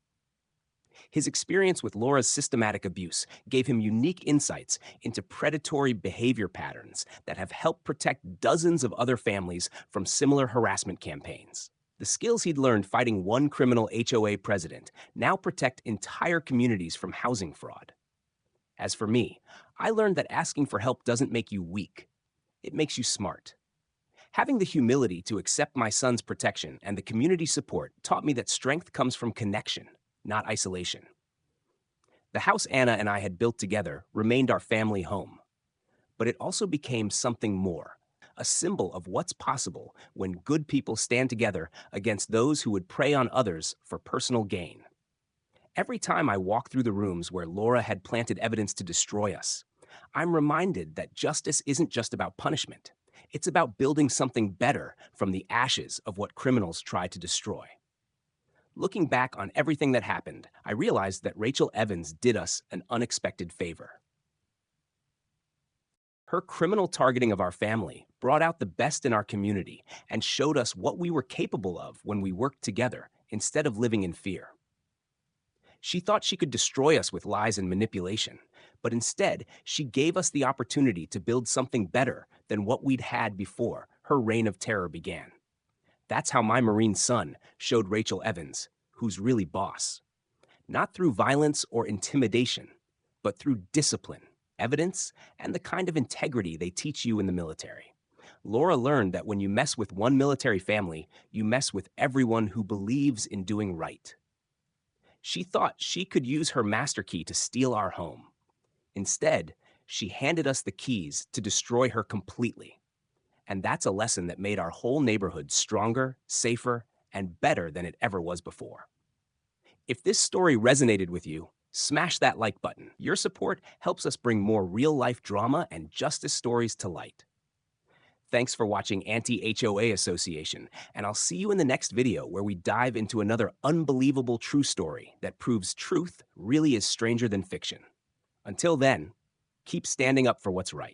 His experience with Laura's systematic abuse gave him unique insights into predatory behavior patterns that have helped protect dozens of other families from similar harassment campaigns. The skills he'd learned fighting one criminal HOA president now protect entire communities from housing fraud. As for me, I learned that asking for help doesn't make you weak. It makes you smart. Having the humility to accept my son's protection and the community support taught me that strength comes from connection, not isolation. The house Anna and I had built together remained our family home, but it also became something more, a symbol of what's possible when good people stand together against those who would prey on others for personal gain. Every time I walk through the rooms where Laura had planted evidence to destroy us, I'm reminded that justice isn't just about punishment. It's about building something better from the ashes of what criminals try to destroy. Looking back on everything that happened, I realized that Rachel Evans did us an unexpected favor. Her criminal targeting of our family brought out the best in our community and showed us what we were capable of when we worked together instead of living in fear. She thought she could destroy us with lies and manipulation, but instead, she gave us the opportunity to build something better than what we'd had before her reign of terror began. That's how my Marine son showed Rachel Evans who's really boss. Not through violence or intimidation, but through discipline, evidence, and the kind of integrity they teach you in the military. Laura learned that when you mess with one military family, you mess with everyone who believes in doing right. She thought she could use her master key to steal our home. Instead, she handed us the keys to destroy her completely. And that's a lesson that made our whole neighborhood stronger, safer, and better than it ever was before. If this story resonated with you, smash that like button. Your support helps us bring more real-life drama and justice stories to light. Thanks for watching Anti-HOA Association, and I'll see you in the next video where we dive into another unbelievable true story that proves truth really is stranger than fiction. Until then, keep standing up for what's right.